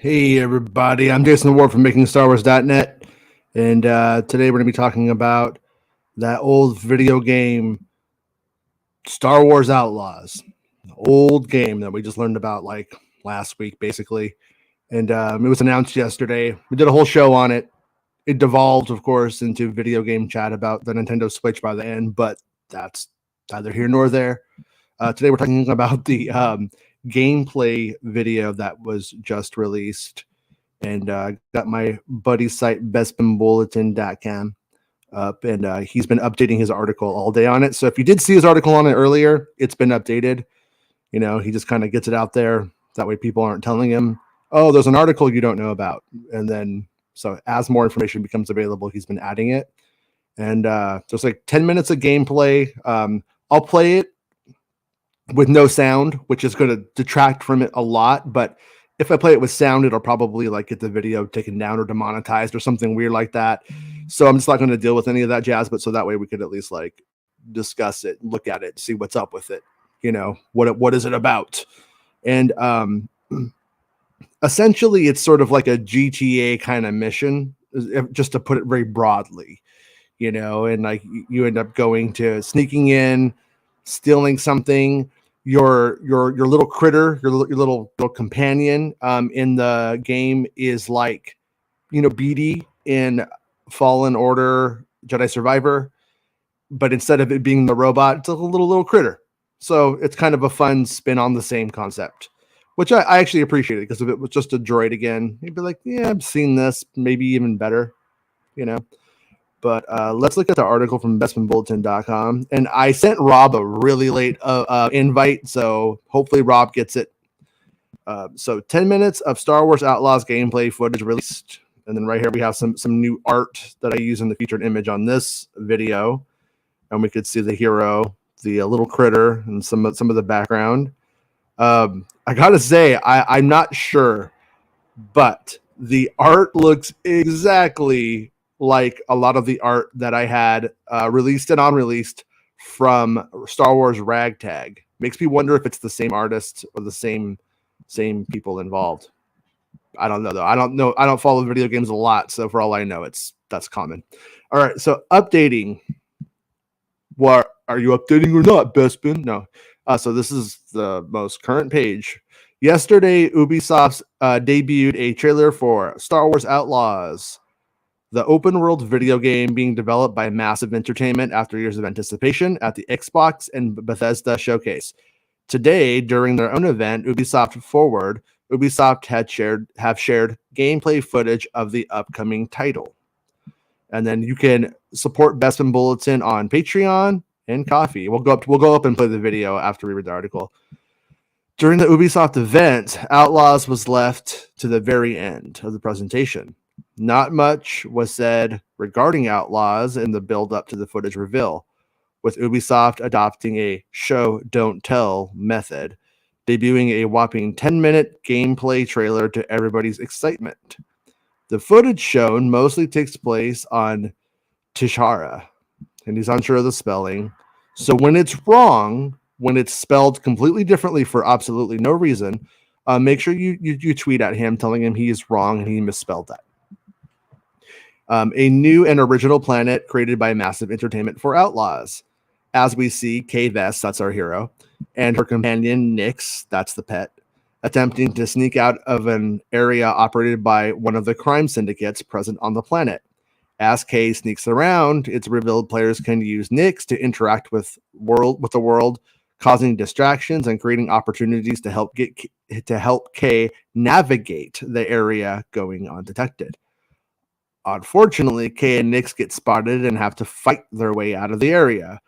Hey everybody, I'm Jason Ward from MakingStarWars.net, and today we're going to be talking about that old video game, Star Wars Outlaws. Old game that we just learned about like last week, basically. And it was announced yesterday. We did a whole show on it. It devolved, of course, into video game chat about the Nintendo Switch by the end, but that's neither here nor there. Today we're talking about the gameplay video that was just released, and got my buddy's site bestbinbulletin.com up, and he's been updating his article all day on it. So if you did see his article on it earlier, it's been updated. You know, he just kind of gets it out there. That way people aren't telling him, oh, there's an article you don't know about. And then, so as more information becomes available, he's been adding it. And there's like 10 minutes of gameplay. I'll play it with no sound, which is going to detract from it a lot. But if I play it with sound, it'll probably like get the video taken down or demonetized or something weird like that. So I'm just not going to deal with any of that jazz. But so that way we could at least like discuss it, look at it, see what's up with it. You know, what is it about? And essentially it's sort of like a GTA kind of mission, just to put it very broadly, you know, and like you end up going to sneaking in, stealing something. Your little critter, your little companion in the game is like, you know, BD in Fallen Order Jedi Survivor, but instead of it being the robot, it's a little critter. So it's kind of a fun spin on the same concept, which I actually appreciated, because if it was just a droid again, you'd be like, yeah, I've seen this, maybe even better, you know. But let's look at the article from bestmanbulletin.com. And I sent Rob a really late invite, so hopefully Rob gets it. So 10 minutes of Star Wars Outlaws gameplay footage released. And then right here we have some new art that I use in the featured image on this video. And we could see the hero, the little critter, and some of the background. I got to say, I'm not sure, but the art looks exactly like a lot of the art that I had released and unreleased from Star Wars Ragtag. Makes me wonder if it's the same artist or the same people involved. I don't know though. I don't follow video games a lot, so for all I know, that's common. All right, so updating. What are you updating or not, Bespin? No. So this is the most current page. Yesterday, Ubisoft debuted a trailer for Star Wars Outlaws, the open-world video game being developed by Massive Entertainment after years of anticipation at the Xbox and Bethesda showcase. Today, during their own event, Ubisoft Forward, Ubisoft have shared gameplay footage of the upcoming title. And then you can support Bespin Bulletin on Patreon and Coffee. We'll go up and play the video after we read the article. During the Ubisoft event, Outlaws was left to the very end of the presentation. Not much was said regarding Outlaws in the build-up to the footage reveal, with Ubisoft adopting a show, don't tell method, debuting a whopping 10-minute gameplay trailer to everybody's excitement. The footage shown mostly takes place on Tishara, and he's unsure of the spelling. So when it's wrong, when it's spelled completely differently for absolutely no reason, make sure you tweet at him telling him he is wrong and he misspelled that. A new and original planet created by Massive Entertainment for Outlaws. As we see, Kay Vess, that's our hero, and her companion, Nyx, that's the pet, attempting to sneak out of an area operated by one of the crime syndicates present on the planet. As Kay sneaks around, it's revealed players can use Nyx to interact with the world, causing distractions and creating opportunities to help Kay navigate the area going undetected. Unfortunately, Kay and Nyx get spotted and have to fight their way out of the area,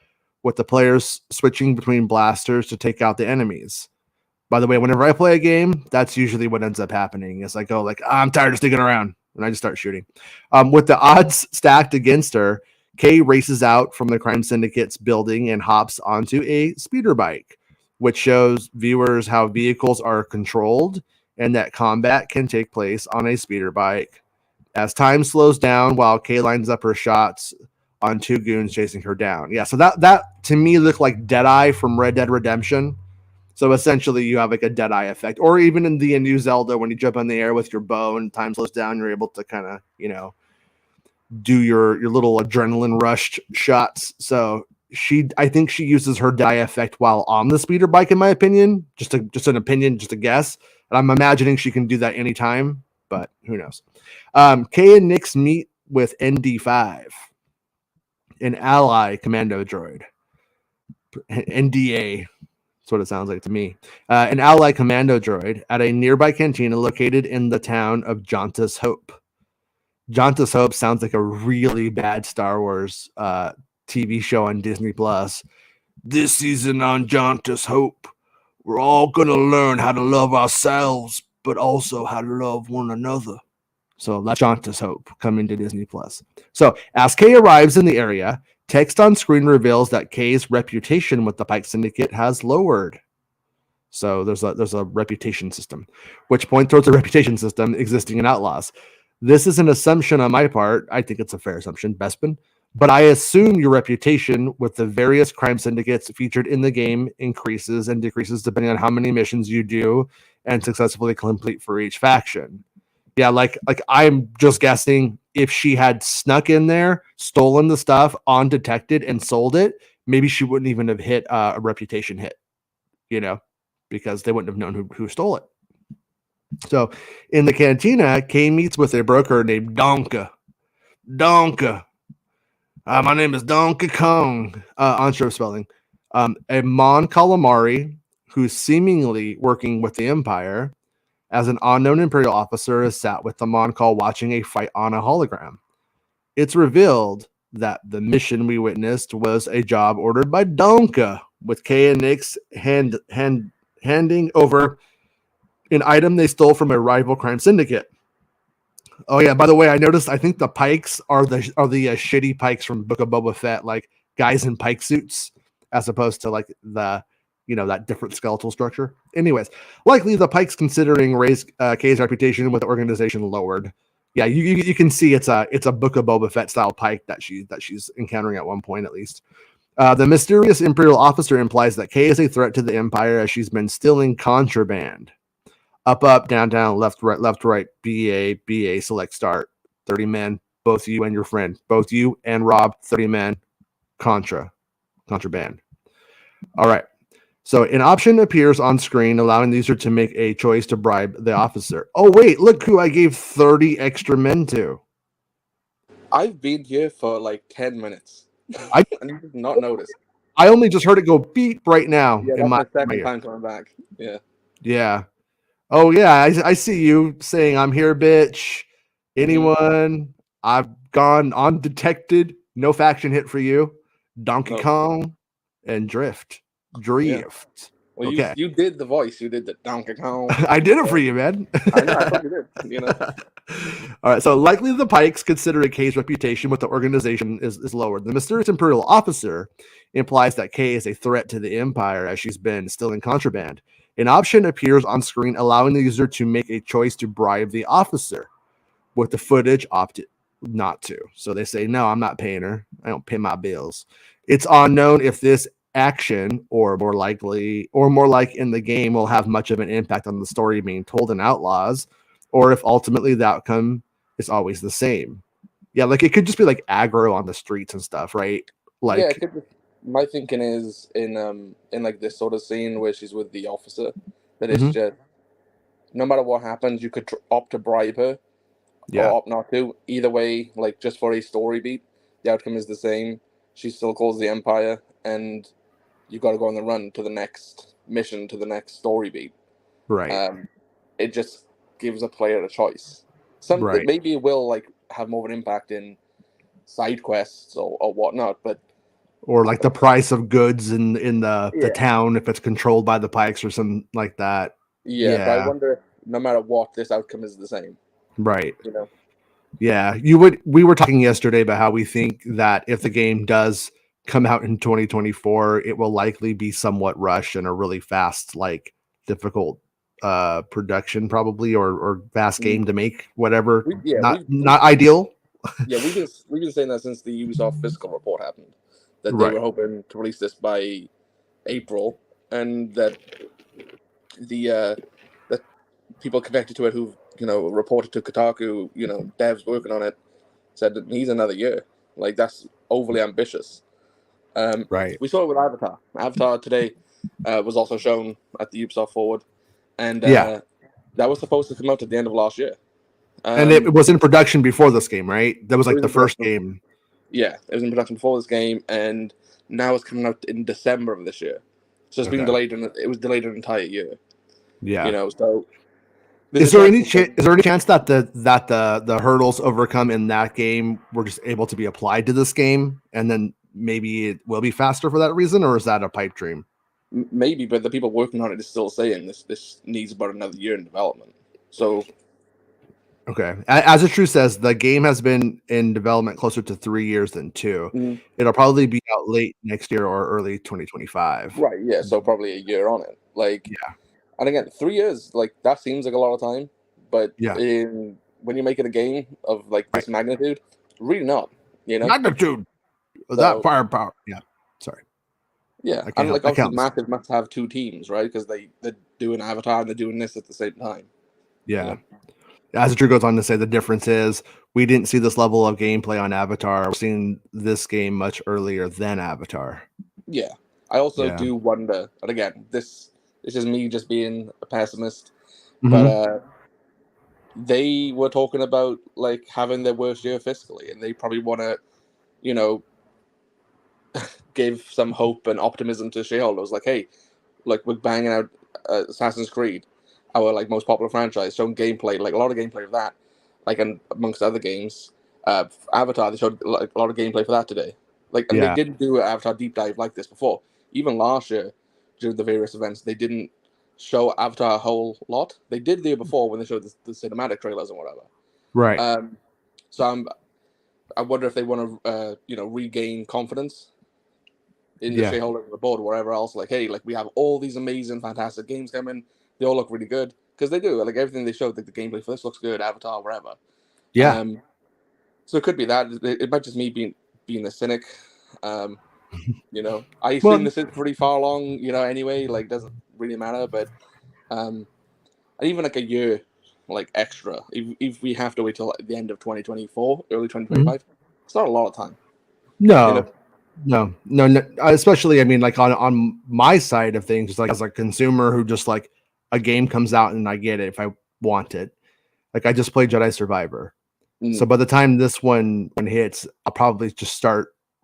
with the players switching between blasters to take out the enemies. By the way, whenever I play a game, that's usually what ends up happening. Is I go like, I'm tired of sticking around, and I just start shooting. With the odds stacked against her, Kay races out from the crime syndicate's building and hops onto a speeder bike, which shows viewers how vehicles are controlled and that combat can take place on a speeder bike. As time slows down while Kay lines up her shots on two goons chasing her down. Yeah, so that to me looked like Deadeye from Red Dead Redemption. So essentially, you have like a dead eye effect, or even in the new Zelda, when you jump in the air with your bow and time slows down, you're able to kind of do your little adrenaline rush shots. So I think she uses her dead eye effect while on the speeder bike, in my opinion. Just an opinion, just a guess. And I'm imagining she can do that anytime, but who knows? Kay and Nyx meet with ND5, an ally commando droid. NDA. That's what it sounds like to me. An ally commando droid at a nearby cantina located in the town of Jontas Hope. Jontas Hope sounds like a really bad Star Wars TV show on Disney Plus. This season on Jontas Hope, we're all going to learn how to love ourselves, but also how to love one another. So that's Jontas Hope coming to Disney Plus. So as Kay arrives in the area, text on screen reveals that Kay's reputation with the Pike Syndicate has lowered. So there's a reputation system, which points towards a reputation system existing in Outlaws. This is an assumption on my part. I think it's a fair assumption, Bespin. But I assume your reputation with the various crime syndicates featured in the game increases and decreases depending on how many missions you do and successfully complete for each faction. Yeah, like I'm just guessing if she had snuck in there, stolen the stuff undetected, and sold it, maybe she wouldn't even have hit a reputation hit, because they wouldn't have known who stole it. So in the cantina, Kay meets with a broker named Donka. Donka. My name is Donkey Kong. Unsure of spelling. A Mon Calamari who's seemingly working with the Empire as an unknown Imperial officer is sat with the Mon Cal watching a fight on a hologram. It's revealed that the mission we witnessed was a job ordered by Donka, with Kay and Nyx handing over an item they stole from a rival crime syndicate. Oh yeah, by the way, I noticed. I think the Pikes are the shitty Pikes from Book of Boba Fett, like guys in Pike suits, as opposed to like the that different skeletal structure. Anyways, likely the Pikes considering raise Kay's reputation with the organization lowered. Yeah, you can see it's a Book of Boba Fett style Pike that she's encountering at one point at least. The mysterious Imperial officer implies that Kay is a threat to the Empire as she's been stealing contraband. Up, down, down, left, right, BA, select, start. 30 men, both you and your friend. Both you and Rob, 30 men, contraband. All right. So an option appears on screen, allowing the user to make a choice to bribe the officer. Oh, wait, look who I gave 30 extra men to. I've been here for like 10 minutes. I did not notice. I only just heard it go beep right now. Yeah, that's my second time coming back. Yeah. Yeah. Oh, yeah, I see you saying, I'm here, bitch. Anyone? I've gone undetected. No faction hit for you. Donkey Kong and Drift. Yeah. Well, okay. You did the voice. You did the Donkey Kong. I did it for you, man. I know. I thought you did. All right. So likely the Pikes consider Kay's reputation with the organization is lowered. The mysterious Imperial officer implies that Kay is a threat to the Empire as she's been stealing contraband. An option appears on screen allowing the user to make a choice to bribe the officer, with the footage opted not to. So they say, no, I'm not paying her. I don't pay my bills. It's unknown if this action, or more like in the game, will have much of an impact on the story being told in Outlaws, or if ultimately the outcome is always the same. Yeah, like it could just be like aggro on the streets and stuff, right? Like, yeah, it could be. My thinking is in like this sort of scene where she's with the officer, that it's just no matter what happens, you could opt to bribe her, or opt not to. Either way, like just for a story beat, the outcome is the same. She still calls the Empire, and you got to go on the run to the next mission, to the next story beat. Right. It just gives a player a choice. Maybe it will like have more of an impact in side quests or whatnot, but. Or like the price of goods in the town if it's controlled by the Pikes or something like that. Yeah, but I wonder if no matter what, this outcome is the same. Right. Yeah, we were talking yesterday about how we think that if the game does come out in 2024, it will likely be somewhat rushed and a really fast, like difficult production probably, or fast game to make, whatever. Not ideal. Yeah, we've been saying that since the Ubisoft fiscal report happened. That they were hoping to release this by April, and that the people connected to it who reported to Kotaku, devs working on it, said that needs another year. Like, that's overly ambitious. Right. We saw it with Avatar. Avatar today was also shown at the Ubisoft Forward, and Yeah. that was supposed to come out at the end of last year. And it was in production before this game, right? That was like the first game. Yeah, it was in production before this game, and now it's coming out in December of this year. So it's been delayed, and it was delayed an entire year. Yeah. So is there any chance that the hurdles overcome in that game were just able to be applied to this game, and then maybe it will be faster for that reason, or is that a pipe dream? Maybe, but the people working on it is still saying this needs about another year in development. So, okay, as the truth says, the game has been in development closer to 3 years than 2. Mm-hmm. It'll probably be out late next year or early 2025. Right. Yeah. So probably a year on it. Like, yeah. And again, 3 years, like, that seems like a lot of time, but when you're making a game of like this magnitude, really not. Magnitude. That firepower. Yeah. Sorry. Yeah, and like obviously Massive must have 2 teams, right? Because they're doing Avatar and they're doing this at the same time. Yeah. As the truth goes on to say, the difference is we didn't see this level of gameplay on Avatar. We're seeing this game much earlier than Avatar. Yeah. I also do wonder, and again, this is me just being a pessimist, but they were talking about like having their worst year fiscally, and they probably want to, give some hope and optimism to shareholders. Like, hey, like, we're banging out Assassin's Creed, our like most popular franchise, showing gameplay, like a lot of gameplay of that, like, and amongst other games. Avatar, they showed like a lot of gameplay for that today. Like, and they didn't do an Avatar deep dive like this before. Even last year, during the various events, they didn't show Avatar a whole lot. They did the year before when they showed the cinematic trailers and whatever. Right. So I wonder if they want to, regain confidence in the shareholders of the board or whatever else. Like, hey, like, we have all these amazing, fantastic games coming. They all look really good because they do. Like, everything they showed, like the gameplay for this looks good. Avatar, wherever. Yeah. So it could be that. It might just me being a cynic. I assume this is pretty far along, anyway, like, doesn't really matter, but even like a year, like, extra, if we have to wait till the end of 2024, early 2025, it's not a lot of time. No, especially, I mean, like, on my side of things, like, as a consumer who just, like, a game comes out and I get it if I want it. Like, I just played Jedi Survivor. So by the time this one hits, I'll probably just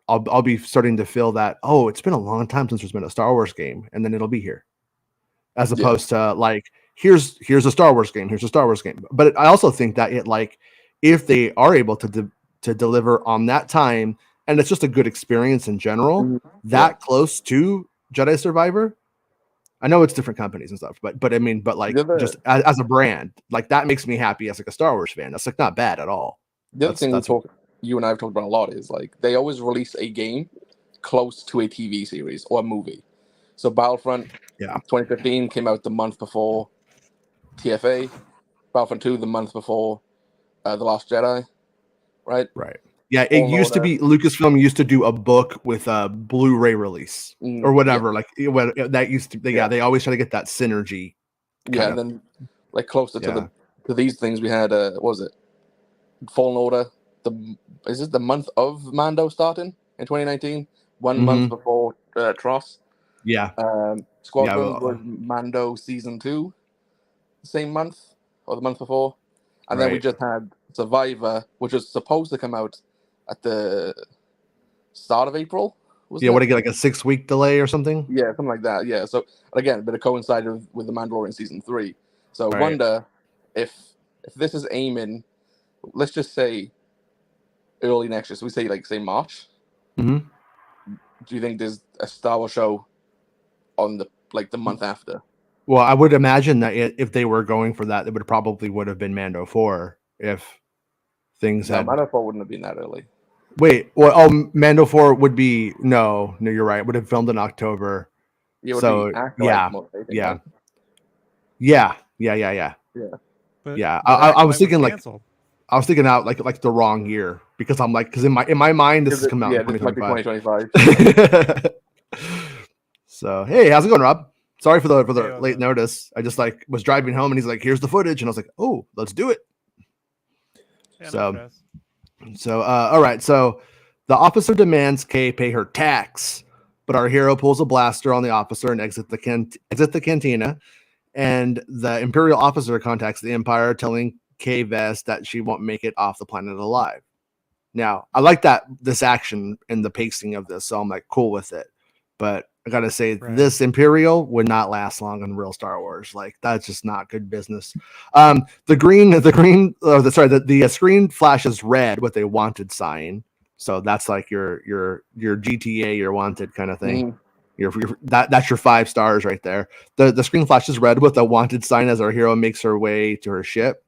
I'll be starting to feel that, oh, it's been a long time since there's been a Star Wars game, and then it'll be here. As opposed to, like, here's a Star Wars game, here's a Star Wars game. But I also think that if they are able to deliver on that time, and it's just a good experience in general, close to Jedi Survivor. I know it's different companies and stuff, but I mean, like, just as a brand, like, that makes me happy as like a Star Wars fan. That's like not bad at all. The other thing you and I have talked about a lot is, like, they always release a game close to a TV series or a movie. So Battlefront 2015 came out the month before TFA, Battlefront 2 the month before The Last Jedi, right? Right. Yeah, it used to be, Lucasfilm used to do a book with a Blu-ray release or whatever. Like, that used to, they always try to get that synergy. And then, like, closer to these things, we had what was it? Fallen Order. Is this the month of Mando starting in 2019? 1 month before Tross. Yeah. Squadrons was Mando season 2, the same month or the month before, and then we just had Survivor, which was supposed to come out at the start of April. What to get, like, a 6-week delay or something? Yeah, something like that. Yeah. So again, but it coincided with the Mandalorian season 3. So I wonder if this is aiming, let's just say early next year. So we say March. Mm-hmm. Do you think there's a Star Wars show on the month after? Well, I would imagine that if they were going for that, it would have been Mando 4 if things had. Mando 4 wouldn't have been that early. Wait, Mando 4 would be no, you're right. It would have filmed in October. Yeah, so yeah. But I was thinking I was thinking out like the wrong year, because I'm like, because in my mind this is coming out in 2025. This might be 2025. So hey, how's it going, Rob? Sorry for the late notice. I just like was driving home and he's like, "Here's the footage," and I was like, "Oh, let's do it." Yeah, So all right. So the officer demands Kay pay her tax, but our hero pulls a blaster on the officer and exit the cantina. And the Imperial officer contacts the Empire, telling Kay Vess that she won't make it off the planet alive. Now, I like this action and the pacing of this, so I'm like cool with it. But I gotta say, this Imperial would not last long in real Star Wars. Like that's just not good business. The screen flashes red with a wanted sign, so that's like your GTA, your wanted kind of thing. That's your 5 stars right there. The screen flashes red with a wanted sign as our hero makes her way to her ship.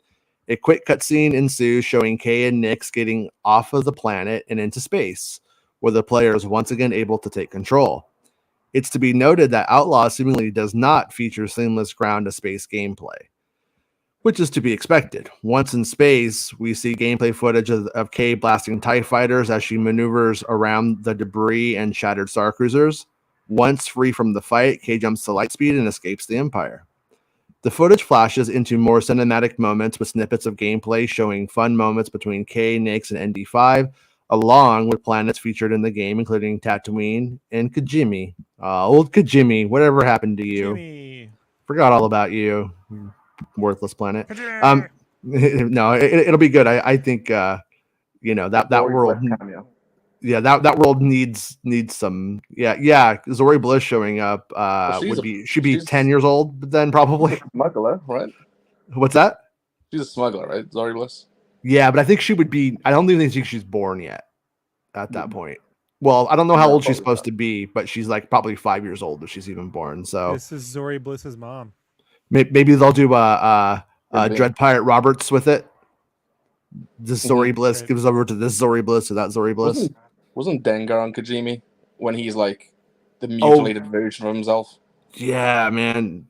A quick cutscene ensues showing Kay and Nix getting off of the planet and into space, where the player is once again able to take control. It's to be noted that Outlaws seemingly does not feature seamless ground-to-space gameplay, which is to be expected. Once in space, we see gameplay footage of Kay blasting TIE fighters as she maneuvers around the debris and shattered star cruisers. Once free from the fight, Kay jumps to light speed and escapes the Empire. The footage flashes into more cinematic moments with snippets of gameplay showing fun moments between Kay, Nix, and ND5, along with planets featured in the game, including Tatooine and Kijimi. Old Kijimi, whatever happened to you? Kijimi. Forgot all about you, worthless planet. No, it'll be good. I think that world. Yeah, that world needs some. Yeah. Zori Bliss showing up should be 10 years old, but then probably smuggler, right? What's that? She's a smuggler, right? Zori Bliss. Yeah, but I think she would be. I don't even think she's born yet at that point. Well, I don't know how old she's supposed to be, but she's like probably 5 years old if she's even born. So this is Zori Bliss's mom. Maybe they'll do Dread Pirate Roberts with it. This Zori Bliss gives over to this Zori Bliss or that Zori Bliss. Wasn't Dengar on Kijimi when he's like the mutilated version of himself? Yeah, man.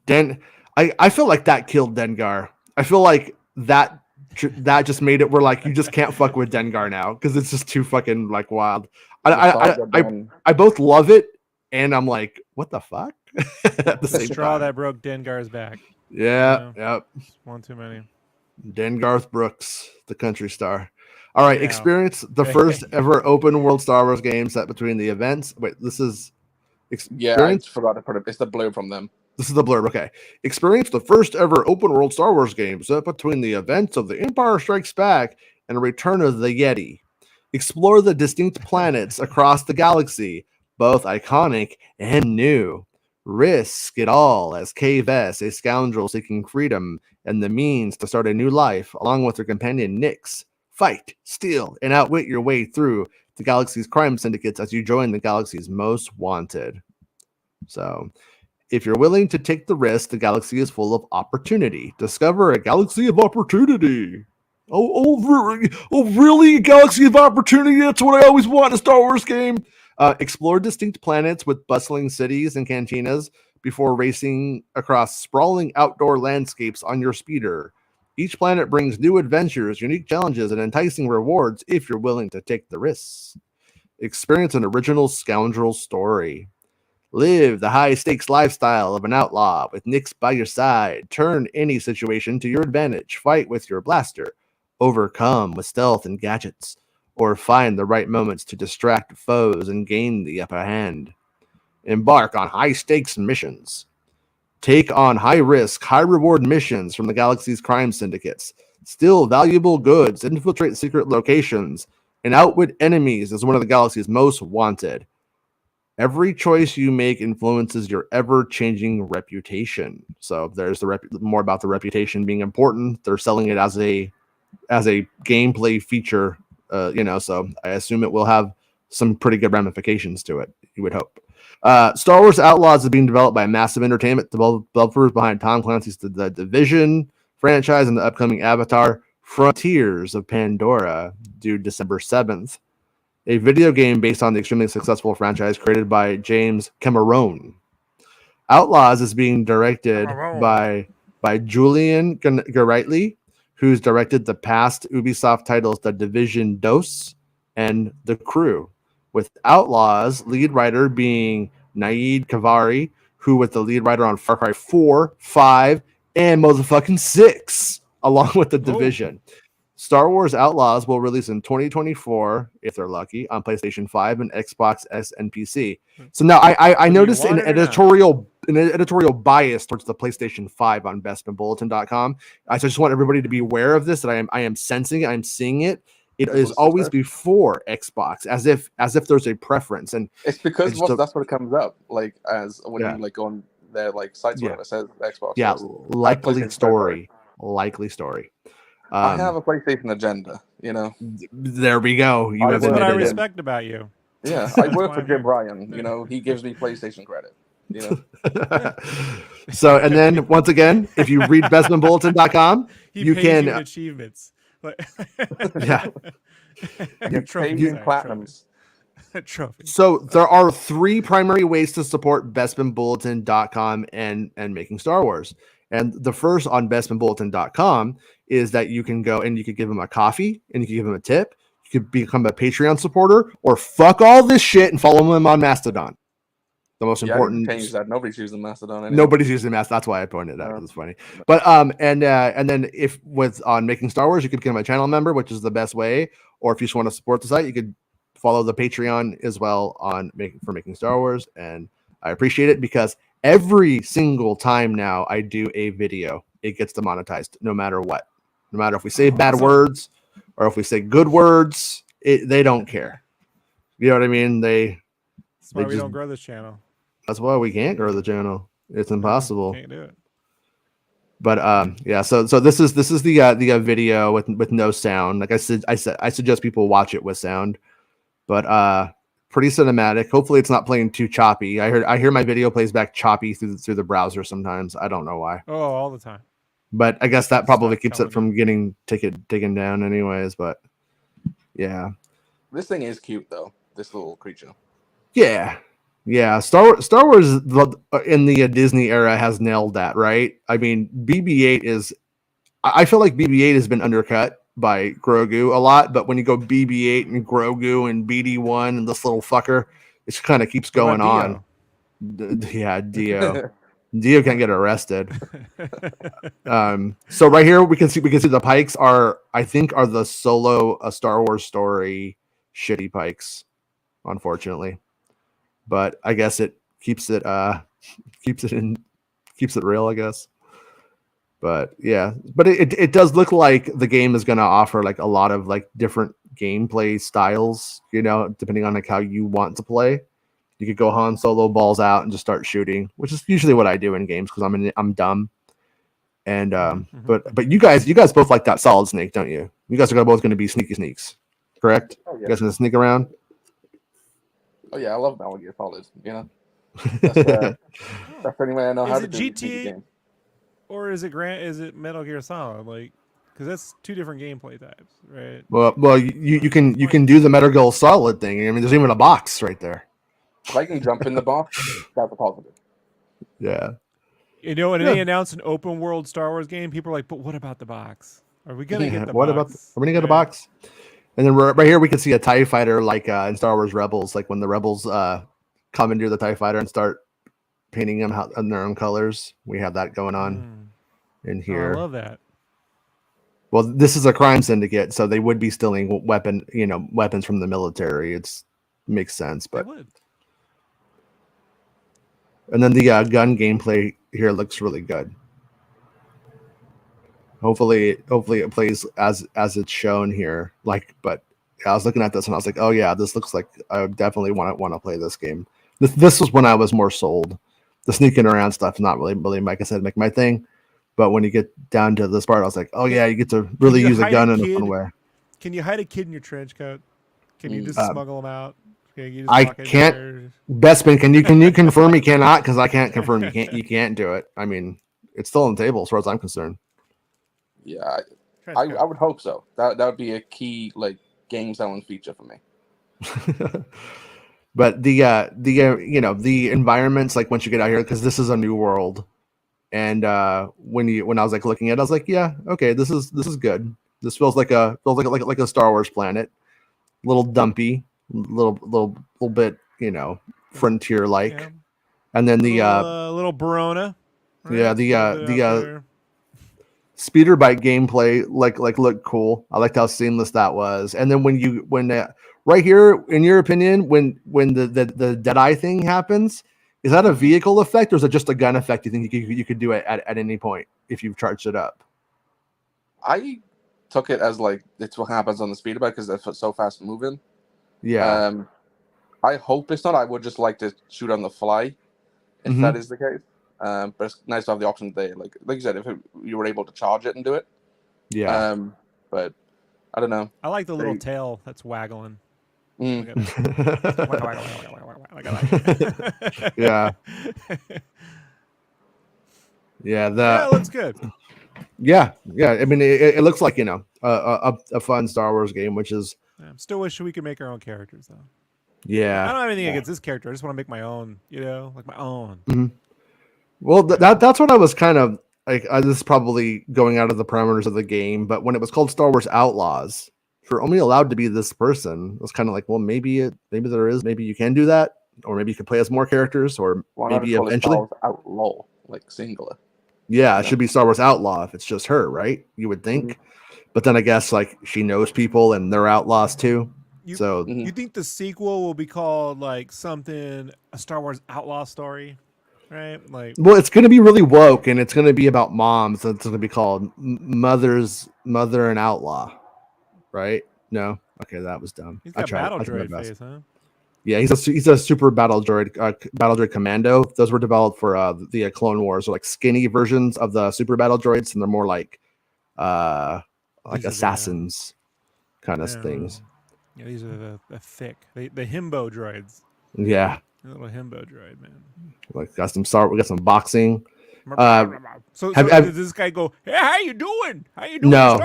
I feel like that killed Dengar. I feel like that just made it where like you just can't fuck with Dengar now because it's just too fucking like wild. I both love it and I'm like, what the fuck? At the straw that broke Dengar's back. Yeah, yep. One too many. Dengarth Brooks, the country star. All right, experience the first ever open world Star Wars game set between the events. Wait, this is experience? Yeah, I forgot to put it. It's the blurb from them. This is the blurb. Okay. Experience the first ever open world Star Wars game set between the events of The Empire Strikes Back and Return of the Yeti. Explore the distinct planets across the galaxy, both iconic and new. Risk it all as Kay Vess, a scoundrel seeking freedom and the means to start a new life, along with her companion Nix. Fight, steal, and outwit your way through the galaxy's crime syndicates as you join the galaxy's most wanted. So, if you're willing to take the risk, the galaxy is full of opportunity. Discover a galaxy of opportunity. Really? A galaxy of opportunity? That's what I always want in a Star Wars game. Explore distinct planets with bustling cities and cantinas before racing across sprawling outdoor landscapes on your speeder. Each planet brings new adventures, unique challenges, and enticing rewards if you're willing to take the risks. Experience an original scoundrel story. Live the high-stakes lifestyle of an outlaw with Nix by your side. Turn any situation to your advantage. Fight with your blaster. Overcome with stealth and gadgets. Or find the right moments to distract foes and gain the upper hand. Embark on high-stakes missions. Take on high-risk, high-reward missions from the galaxy's crime syndicates. Steal valuable goods, infiltrate secret locations, and outwit enemies as one of the galaxy's most wanted. Every choice you make influences your ever-changing reputation. So there's more about the reputation being important. They're selling it as a gameplay feature, so I assume it will have some pretty good ramifications to it, you would hope. Star Wars Outlaws is being developed by Massive Entertainment, developers behind Tom Clancy's The Division franchise and the upcoming Avatar Frontiers of Pandora, due December 7th. A video game based on the extremely successful franchise created by James Cameron. Outlaws is being directed by Julian Gerightly, who's directed the past Ubisoft titles The Division Dos and The Crew, with Outlaws lead writer being Naeed Kavari, who was the lead writer on Far Cry 4, 5, and motherfucking 6, along with the Division. Star Wars Outlaws will release in 2024, if they're lucky, on PlayStation 5 and Xbox S and PC. So now I noticed an editorial bias towards the PlayStation 5 on bestmanbulletin.com. I just want everybody to be aware of this, that I am sensing it, I'm seeing it. It is always before Xbox, as if there's a preference, and it's because that's what it comes up like as when you like go on their like sites where it says Xbox. Yeah, likely story. I have a PlayStation agenda, you know. There we go. That's what I respect about you. Yeah, I work for Jim Ryan. You know, he gives me PlayStation credit. You know. So, and then once again, if you read bestmanbulletin.com, you can achievements. Yeah. Platinums. Trophy. So there are 3 primary ways to support bestmanbulletin.com and Making Star Wars. And the first on bestmanbulletin.com is that you can go and you could give them a coffee and you can give them a tip. You could become a Patreon supporter, or fuck all this shit and follow them on Mastodon. The most important. Change that. Nobody's using Mastodon anymore. Nobody's using Mastodon. That's why I pointed it out. It's funny. But and then if on Making Star Wars, you could become a channel member, which is the best way. Or if you just want to support the site, you could follow the Patreon as well for Making Star Wars. And I appreciate it because every single time now I do a video, it gets demonetized no matter what. No matter if we say bad words or if we say good words, they don't care. You know what I mean? That's why we don't grow this channel. That's why we can't grow the channel. It's impossible. Can't do it. But yeah. So this is the video with no sound. Like I said, I suggest people watch it with sound. But pretty cinematic. Hopefully, it's not playing too choppy. I hear my video plays back choppy through the browser sometimes. I don't know why. Oh, all the time. But I guess that probably keeps it from getting taken down, anyways. But yeah, this thing is cute though. This little creature. Yeah. Star Wars in the Disney era has nailed that, right? I mean, BB-8 is. I feel like BB-8 has been undercut by Grogu a lot, but when you go BB-8 and Grogu and BD-1 and this little fucker, it just kind of keeps going on. Yeah, Dio. Dio can't get arrested. So right here we can see the pikes are the solo A Star Wars Story shitty pikes, unfortunately. But I guess it keeps it real, I guess. But yeah, but it does look like the game is going to offer like a lot of like different gameplay styles, you know, depending on like how you want to play. You could go Han Solo balls out and just start shooting, which is usually what I do in games because I'm dumb. And but you guys both like that Solid Snake, don't you? You guys are both going to be sneaky sneaks, correct? Oh, yeah. You guys going to sneak around? Oh yeah, I love Metal Gear Solid. You know, that's the only way I know how to do GTA, game. Or is it Metal Gear Solid? Like, because that's 2 different gameplay types, right? Well, you can do the Metal Gear Solid thing. I mean, there's even a box right there. If I can jump in the box, that's a positive. Yeah. You know, when they announce an open world Star Wars game, people are like, "But what about the box? Are we gonna get the box? Are we gonna get a box?" And then right here we can see a TIE fighter like in Star Wars Rebels, like when the Rebels come into the TIE fighter and start painting them in their own colors. We have that going on in here. I love that. Well, this is a crime syndicate, so they would be stealing weapons from the military. Makes sense, but. And then the gun gameplay here looks really good. Hopefully it plays as it's shown here. But I was looking at this and I was like, oh yeah, this looks like I definitely want to play this game. This was when I was more sold. The sneaking around stuff is not really, like I said, make my thing. But when you get down to this part, I was like, oh yeah, you get to really use a gun in a fun way. Can you hide a kid in your trench coat? Can you just smuggle them out? I can't. Bestman, can you confirm you cannot? Because I can't confirm you can't do it. I mean, it's still on the table as far as I'm concerned. Yeah, I would hope so. That would be a key like game selling feature for me. But the environments, like once you get out here, because this is a new world, and when I was like looking at it, I was like, yeah, okay, this is good. This feels like a Star Wars planet, little dumpy. Little bit, frontier like, And then the little Barona. Right? yeah, the speeder bike gameplay like looked cool. I liked how seamless that was. And then when right here, in your opinion, when the Deadeye thing happens, is that a vehicle effect or is it just a gun effect? You think you could do it at any point if you've charged it up? I took it as like it's what happens on the speeder bike because they're so fast moving. Yeah. I hope it's not. I would just like to shoot on the fly if that is the case. But it's nice to have the option there. Like you said, if you were able to charge it and do it. Yeah. But I don't know. I like the little tail that's waggling. Mm. Yeah. Yeah. Yeah, it looks good. Yeah. I mean, it looks like a fun Star Wars game, which is. I'm still wishing we could make our own characters though. Yeah. I don't have anything against this character. I just want to make my own. Like my own. Mm-hmm. Well, that's what I was kind of like. This is probably going out of the parameters of the game, but when it was called Star Wars Outlaws, if you're only allowed to be this person, it was kind of like, well, maybe you can do that, or maybe you can play as more characters, or maybe eventually Outlaw, like singular. Yeah, it should be Star Wars Outlaw if it's just her, right? You would think, but then I guess like she knows people and they're outlaws too. You think the sequel will be called like a Star Wars Outlaw story? Right, like well, it's going to be really woke, and it's going to be about moms. It's going to be called Mother and Outlaw, right? No, okay, that was dumb. He's got battle droid face, huh? Yeah, he's a super battle droid commando. Those were developed for the Clone Wars, or like skinny versions of the super battle droids, and they're more like assassins kind of things. Yeah, these are the thick, the himbo droids. Yeah. A little himbo droid, man. Like we got some boxing. So does this guy go, hey, how you doing? How you doing? No.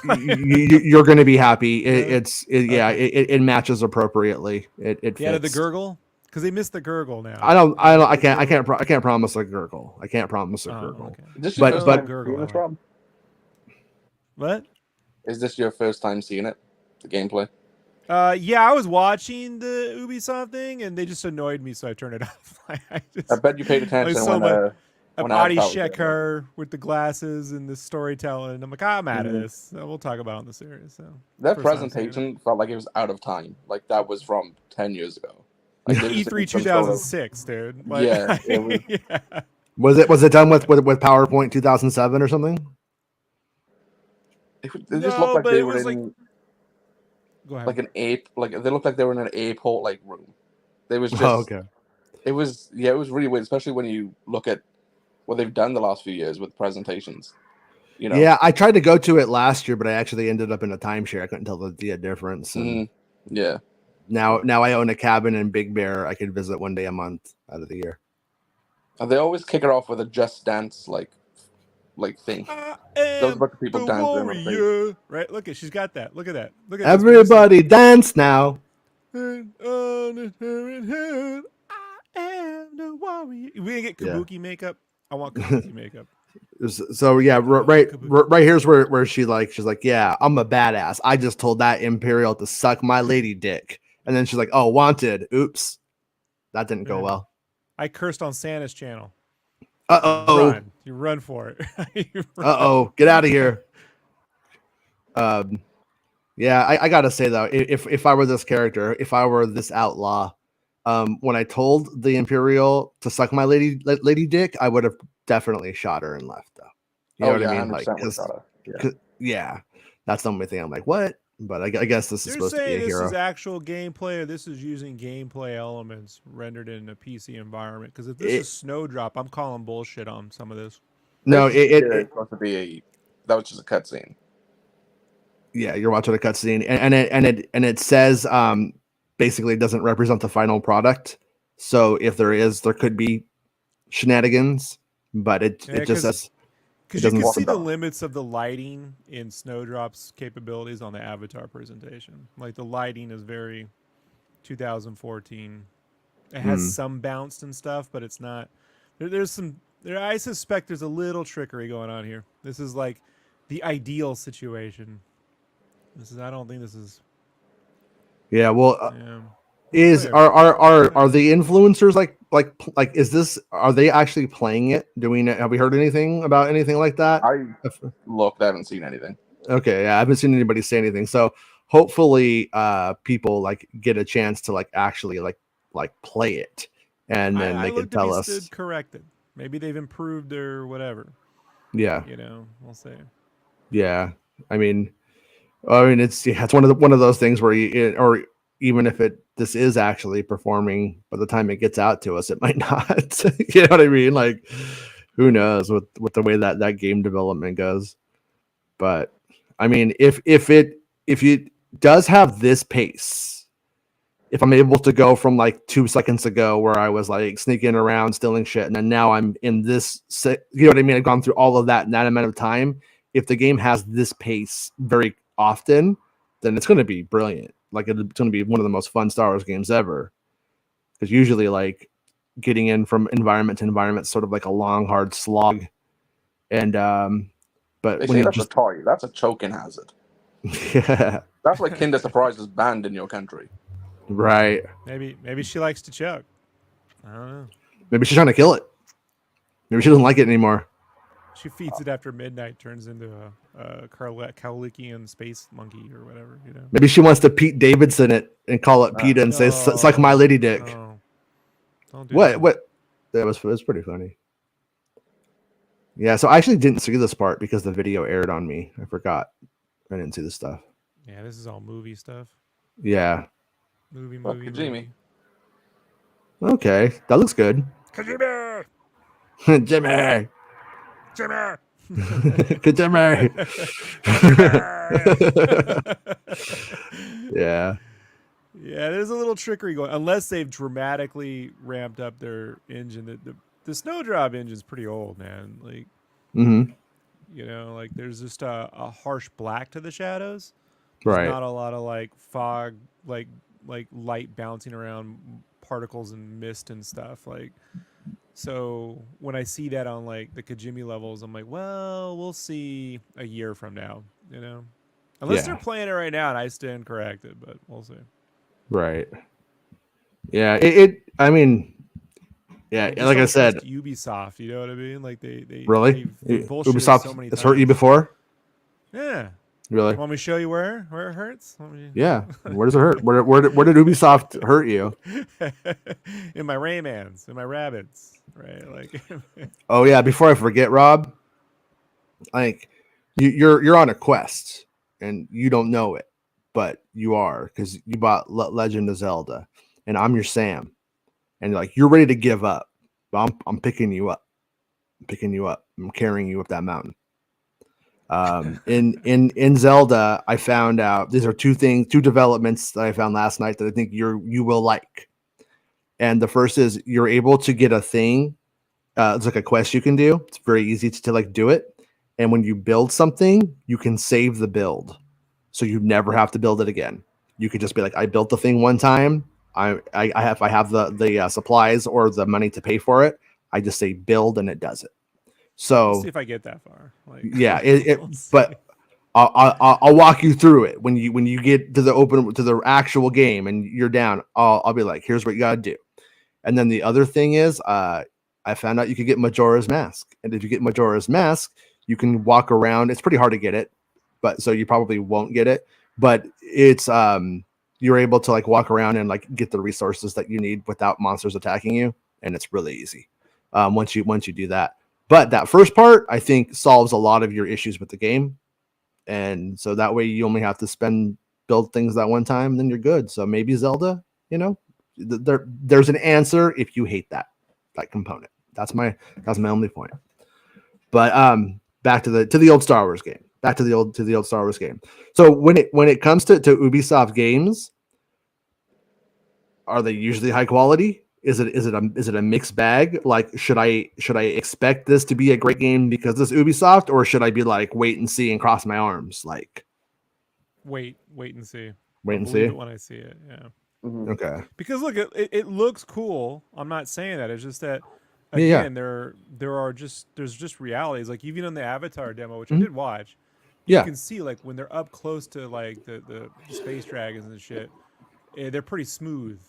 You're going to be happy. It matches appropriately. It fits. Yeah, the gurgle because they missed the gurgle now. I can't promise a gurgle. I can't promise a gurgle. Okay. But gurgle. What? Is this your first time seeing it? The gameplay? Yeah, I was watching the Ubisoft thing, and they just annoyed me, so I turned it off. I bet you paid attention a body check her with the glasses and the storytelling. I'm like, I'm out of this. So we'll talk about it in the series. So that presentation felt like it was out of time. Like that was from 10 years ago. Like E3 2006, dude. Like, yeah, it was. Yeah. Was it done with PowerPoint 2007 or something? It just looked like they were in. Go ahead. Like an ape, like they looked like they were in an airport like room. It was just okay. It was really weird, especially when you look at what they've done the last few years with presentations. Yeah, I tried to go to it last year, but I actually ended up in a timeshare. I couldn't tell the difference. And yeah. Now I own a cabin in Big Bear. I could visit one day a month out of the year. And they always kick it off with a Just Dance like thing. Those bunch of people dancing. Right? Look she's got that. Look at that. Look at everybody dance now. I am the warrior. We didn't get kabuki makeup. I want kabuki makeup. So yeah, right here's where she's like, yeah, I'm a badass. I just told that Imperial to suck my lady dick, and then she's like, oh, wanted. Oops, that didn't go well. I cursed on Santa's channel. Uh-oh. You run for it. Uh-oh. Get out of here. Yeah, I gotta say though, if I were this character, if I were this outlaw, when I told the Imperial to suck my lady dick, I would have definitely shot her and left though. You know what I mean? Like, yeah, that's the only thing I'm like, what? But I guess this is supposed to be a hero. This is actual gameplay, or this is using gameplay elements rendered in a PC environment. Because if this is Snowdrop, I'm calling bullshit on some of this. No, it's supposed to be that was just a cutscene. Yeah, you're watching a cutscene, and it says basically it doesn't represent the final product. So if there could be shenanigans, but it just says. Because you can see the limits of the lighting in Snowdrop's capabilities on the Avatar presentation. Like the lighting is very 2014. It has some bounce and stuff, but it's not. I suspect there's a little trickery going on here. This is like the ideal situation. I don't think this is. Yeah, well, Are the influencers are they actually playing it? Have we heard anything about anything like that? I haven't seen anything. Okay, yeah, I haven't seen anybody say anything. So hopefully people like get a chance to like actually like play it, and then they can tell us. Stood corrected. Maybe they've improved or whatever. Yeah, we'll see. Yeah, I mean it's one of those things where or even if this is actually performing, by the time it gets out to us, it might not. You know what I mean? Like, who knows with the way that game development goes. But I mean, if it does have this pace, if I'm able to go from like 2 seconds ago where I was like sneaking around, stealing shit, and then now I'm in this, you know what I mean? I've gone through all of that in that amount of time. If the game has this pace very often, then it's going to be brilliant. Like, it's going to be one of the most fun Star Wars games ever. Because usually, like, getting in from environment to environment is sort of like a long, hard slog. And but they when say that's a toy, that's a choking hazard. Yeah, that's why Kinder Surprise is banned in your country. Right. Maybe she likes to choke. I don't know. Maybe she's trying to kill it. Maybe she doesn't like it anymore. She feeds it after midnight, turns into a Kaulikian space monkey or whatever, Maybe she wants to Pete Davidson it and call it PETA and say, it's like my lady dick. No. Don't do What? that. What? It was pretty funny. Yeah, so I actually didn't see this part because the video aired on me. I forgot. I didn't see this stuff. Yeah, this is all movie stuff. Yeah. Movie. Okay, that looks good. Kojima! Jimmy! Good Jimmy! Yeah. Yeah, there's a little trickery going, unless they've dramatically ramped up their engine. The Snowdrop engine's pretty old, man. Like, like there's just a harsh black to the shadows. There's not a lot of like fog, like light bouncing around particles and mist and stuff. Like, so when I see that on like the Kojima levels, I'm like, well, we'll see a year from now, unless they're playing it right now and I stand corrected, but we'll see. Right. Yeah. I mean, yeah, like I said, Ubisoft, you know what I mean? Like they really Ubisoft so has hurt you before. Yeah. Really? Want me to show you where it hurts? Yeah. Where does it hurt? Where did Ubisoft hurt you? In my Raymans, in my rabbits, right? Like. Oh yeah. Before I forget, Rob, like you're on a quest and you don't know it, but you are, because you bought Legend of Zelda, and I'm your Sam, and you're ready to give up, but I'm picking you up. I'm carrying you up that mountain. In Zelda, I found out these are two developments that I found last night that I think you will like. And the first is you're able to get a thing. It's like a quest you can do. It's very easy to like do it. And when you build something, you can save the build, so you never have to build it again. You could just be like, I built the thing one time. I have the supplies or the money to pay for it. I just say build and it does it. So let's see if I get that far. Yeah, but I'll walk you through it when you get to the actual game and you're down. I'll be like, here's what you gotta do. And then the other thing is, I found out you could get Majora's Mask, and if you get Majora's Mask, you can walk around. It's pretty hard to get it, but so you probably won't get it. But it's you're able to like walk around and like get the resources that you need without monsters attacking you, and it's really easy once you do that. But that first part, I think, solves a lot of your issues with the game, and so that way you only have to build things that one time, and then you're good. So maybe Zelda, there's an answer if you hate that component. That's my only point. But back to the old Star Wars game. Back to the old Star Wars game. So when it comes to Ubisoft games, are they usually high quality? Is it a mixed bag? Like, should I expect this to be a great game because this Ubisoft, or should I be like, wait and see and cross my arms? Like, wait and see. Wait and see it when I see it. Yeah. Mm-hmm. Okay. Because look, it looks cool. I'm not saying that. It's just that again, there's just realities. Like even on the Avatar demo, which I did watch, you can see like when they're up close to like the space dragons and shit, they're pretty smooth.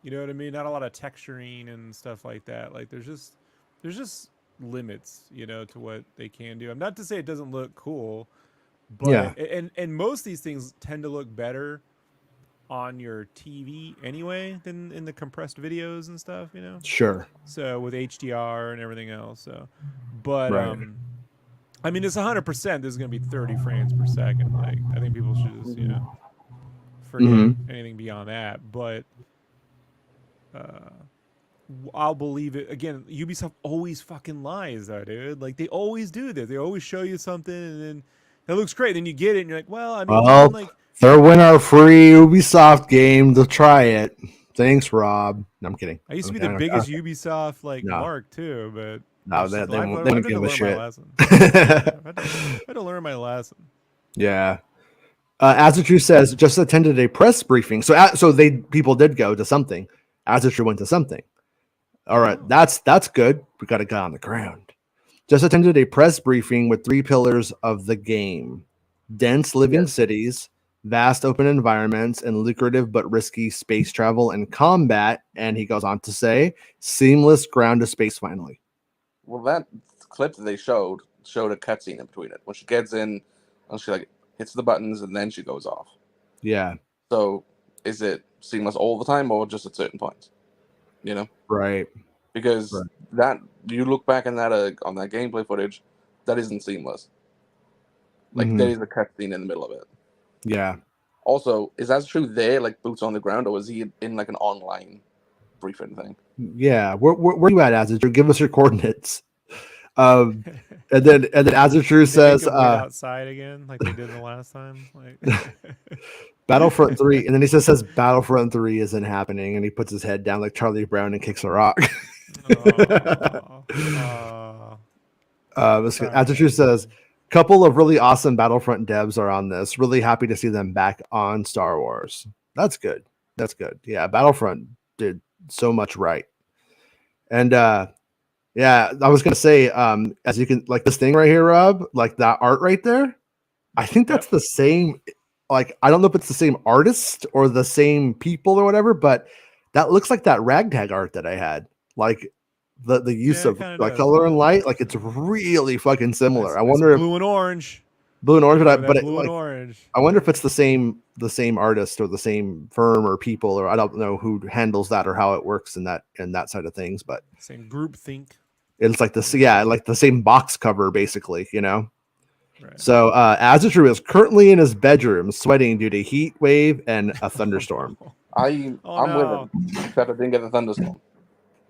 You know what I mean? Not a lot of texturing and stuff like that. Like there's just limits, you know, to what they can do. I'm not to say it doesn't look cool, but and most of these things tend to look better on your TV anyway than in the compressed videos and stuff, you know. Sure. So with HDR and everything else. So, but Right. I mean, it's 100%. This is going to be 30 frames per second. Like I think people should just, you know, forget anything beyond that. But I'll believe it. Again, Ubisoft always fucking lies, though, dude. Like they always do this. They always show you something, and then it looks great. Then you get it, and you're like, well, I mean, Well, like throw in our free Ubisoft game to try it. Thanks, Rob. No, I'm kidding. I used to be the biggest Ubisoft like mark too, but no, they won't give a shit. I had to learn my lesson. Yeah. Azatru says just attended a press briefing. So people did go to something. Azatru went to something. All right, that's good. We got a guy on the ground. Just attended a press briefing with 3 pillars of the game: dense living cities, vast open environments, and lucrative but risky space travel and combat. And he goes on to say, seamless ground to space finally. Well, that clip that they showed a cutscene in between it. When she gets in, and she like hits the buttons and then she goes off. Yeah. So is it seamless all the time or just at certain points? You know? Right. Because that you look back on that gameplay footage, that isn't seamless. Like there is a cutscene in the middle of it. Yeah. Also, is that true there, like boots on the ground, or was he in like an online briefing thing? Yeah. Where you at, Azatru? Give us your coordinates. And then Azatru says, wait outside again, like they did the last time. Like Battlefront 3, and then he says Battlefront 3 isn't happening, and he puts his head down like Charlie Brown and kicks a rock. Azatru says, couple of really awesome Battlefront devs are on this. Really happy to see them back on Star Wars. That's good. That's good. Yeah, Battlefront did so much right. And yeah, I was gonna say, as you can like this thing right here, Rob, like that art right there. I think that's the same. Like, I don't know if it's the same artist or the same people or whatever, but that looks like that ragtag art that I had. Like the use of like color and light, like it's really fucking similar. I wonder if blue and orange, but blue and orange. I wonder if it's the same artist or the same firm or people, or I don't know who handles that or how it works in that side of things. But same group think. It's like this, like the same box cover, basically, you know. Right. So Azatru is currently in his bedroom sweating due to heat wave and a thunderstorm. I'm with him, except I didn't get the thunderstorm.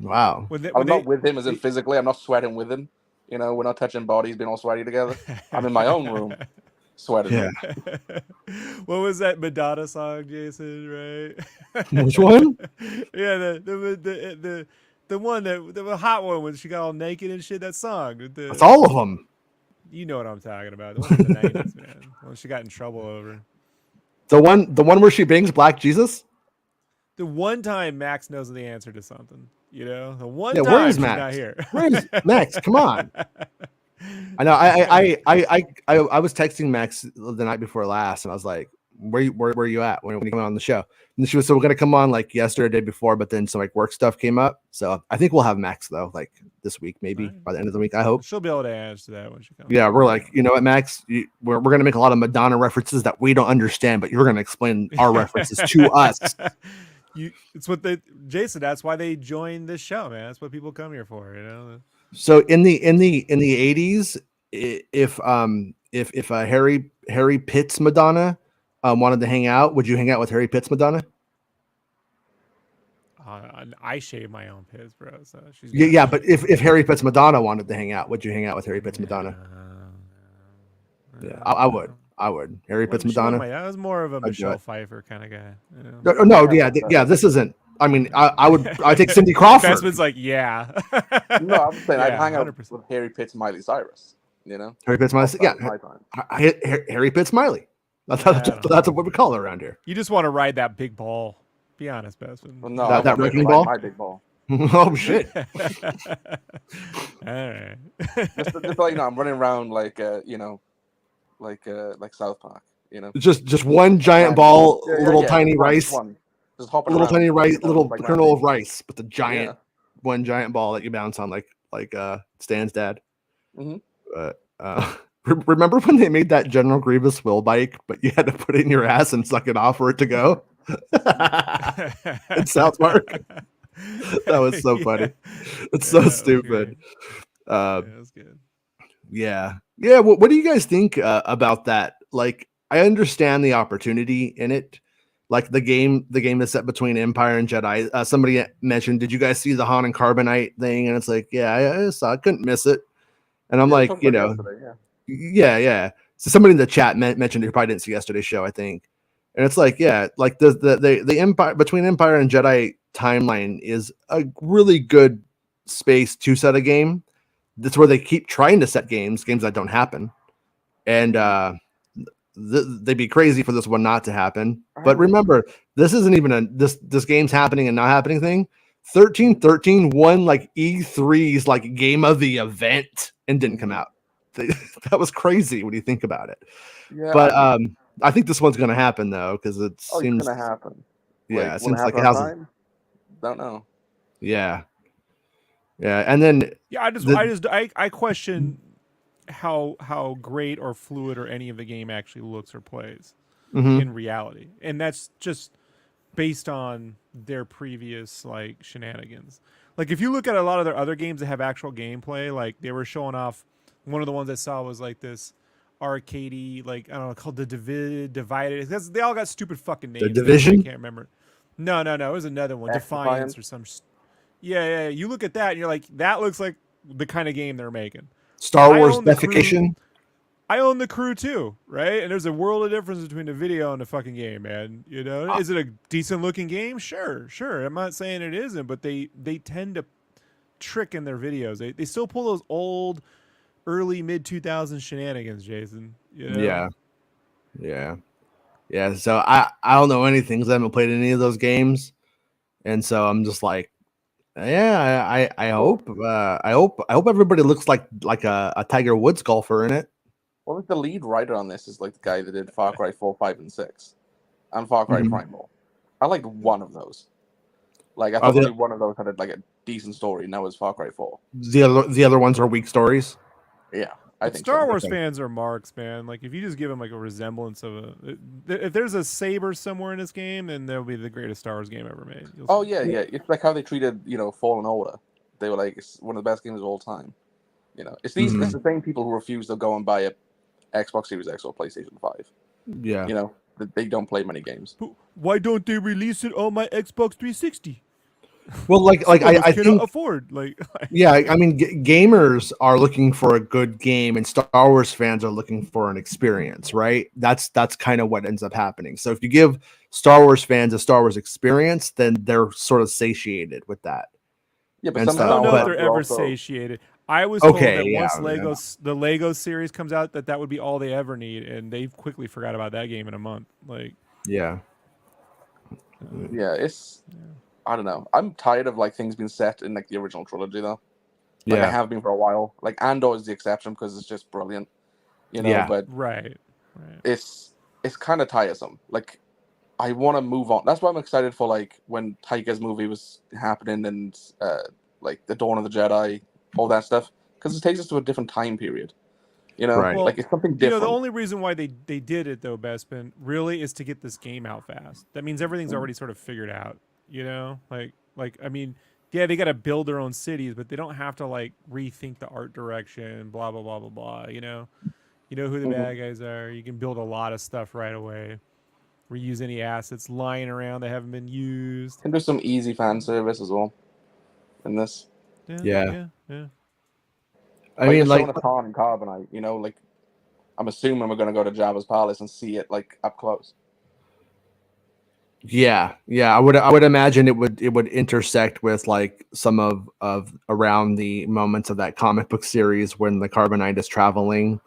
Wow. I'm not with him as in physically. I'm not sweating with him. You know, we're not touching bodies, being all sweaty together. I'm in my own room, sweating. Yeah. What was that Madonna song, Jason? Right? Which one? Yeah, the one the hot one when she got all naked and shit. That song. That's all of them. You know what I'm talking about. The one in the 90s, man. The one she got in trouble over. The one where she bangs Black Jesus? The one time Max knows the answer to something. You know? The one time where is she's Max? not here. Where's Max? Come on. I know. I was texting Max the night before last, and I was like, where are you at when you come on the show? And she was, so we're gonna come on like yesterday, day before, but then some like work stuff came up. So I think we'll have Max though, like this week, maybe by the end of the week. I hope she'll be able to answer that when she comes. Yeah, we're like, you know what, Max, we're gonna make a lot of Madonna references that we don't understand, but you're gonna explain our references to us. It's what Jason. That's why they joined this show, man. That's what people come here for, you know. So in the 80s, if Harry Pitt's Madonna wanted to hang out, would you hang out with Harry Pitt's Madonna? I shave my own pits, bro. So she's but if Harry Pitt's Madonna wanted to hang out, would you hang out with Harry Pitt's Madonna? Yeah, I would. Harry Pitt's Madonna. That was more of a Michelle Pfeiffer kind of guy. You know? No, this isn't. I mean, I take Cindy Crawford. Bestman's like, yeah. No, I'm saying I'd hang out with Harry Pitt's Miley Cyrus. You know, Harry Pitt's Miley. Yeah, Harry Pitt's Miley. That's what we call her around here. You just want to ride that big ball. Be honest, Bestman. Well, no, that wrecking ball. My big ball. Oh shit! All right. just so you know, I'm running around like like South Park. You know, just one giant ball, little tiny rice. One. just hopping little around, tiny rice, you know, little like kernel of Randy. rice, but the Yeah. one giant ball that you bounce on, like Stan's dad. Mm-hmm. Remember when they made that General Grievous wheel bike, but you had to put it in your ass and suck it off for it to go? In South Park, that was so funny. It's so stupid. That's good. Yeah. What do you guys think about that? Like, I understand the opportunity in it. Like the game is set between Empire and Jedi. Somebody mentioned, did you guys see the Han and Carbonite thing? And it's like, yeah, I saw. I couldn't miss it. And I'm like, you know, yeah. So somebody in the chat mentioned who probably didn't see yesterday's show, I think. And it's like, yeah, like the Empire between Empire and Jedi timeline is a really good space to set a game. That's where they keep trying to set games that don't happen, and they'd be crazy for this one not to happen. But remember, this isn't even this game's happening and not happening thing. 1313 won like E3's like game of the event and didn't come out. That was crazy when you think about it. Yeah, but I think this one's going to happen though, because it seems it's going to happen. Yeah, like, it seems like it it has. time? Don't know. Yeah, and then I question how great or fluid or any of the game actually looks or plays in reality, and that's just based on their previous like shenanigans. Like if you look at a lot of their other games that have actual gameplay, like they were showing off. One of the ones I saw was like this arcadey, like I don't know, called the Divided. They all got stupid fucking names. The Division? I can't remember. No, it was another one, Defiance or some. Yeah. You look at that and you're like, that looks like the kind of game they're making. Star Wars Defecation. I own the crew too, right? And there's a world of difference between the video and the fucking game, man. You know, is it a decent looking game? Sure. I'm not saying it isn't, but they tend to trick in their videos. They still pull those old, early mid 2000s shenanigans, Jason. You know? Yeah. So I don't know anything because I haven't played any of those games, and so I'm just like, yeah, I hope everybody looks like a Tiger Woods golfer in it. Well, like the lead writer on this is like the guy that did Far Cry 4, 5, and 6, and Far Cry Primal. I liked one of those. Like I thought only one of those had a decent story, and that was Far Cry 4. The other ones are weak stories. Yeah, I think Star Wars fans are marks, man. Like if you just give them like a resemblance of if there's a saber somewhere in this game, then there'll be the greatest Star Wars game ever made. Yeah. It's like how they treated Fallen Order. They were like, it's one of the best games of all time. You know, it's the same people who refuse to go and buy a Xbox Series X or PlayStation 5. Yeah. You know, they don't play many games. Why don't they release it on my Xbox 360? Well, I cannot think afford. Yeah, I mean, gamers are looking for a good game, and Star Wars fans are looking for an experience, right? That's kind of what ends up happening. So if you give Star Wars fans a Star Wars experience, then they're sort of satiated with that. Yeah, but I don't know if they're ever satiated. I was told that once the Lego series comes out, that would be all they ever need, and they quickly forgot about that game in a month. Yeah, I don't know. I'm tired of things being set in the original trilogy though. I have been for a while. Andor is the exception because it's just brilliant, But right. It's kind of tiresome. I want to move on. That's why I'm excited for when Taika's movie was happening and the Dawn of the Jedi, all that stuff, because it takes us to a different time period. Right. Well, it's something different. The only reason why they did it though, Bespin, really is to get this game out fast. That means everything's already sort of figured out. I mean, yeah, they got to build their own cities, but they don't have to rethink the art direction, blah blah blah blah blah. You know who the bad guys are. You can build a lot of stuff right away. Reuse any assets lying around that haven't been used. And there's some easy fan service as well in this. Yeah. I mean, showing a Han and Carbonite. I'm assuming we're gonna go to Jabba's palace and see it up close. Yeah. I would imagine it would intersect with some of around the moments of that comic book series when the Carbonite is traveling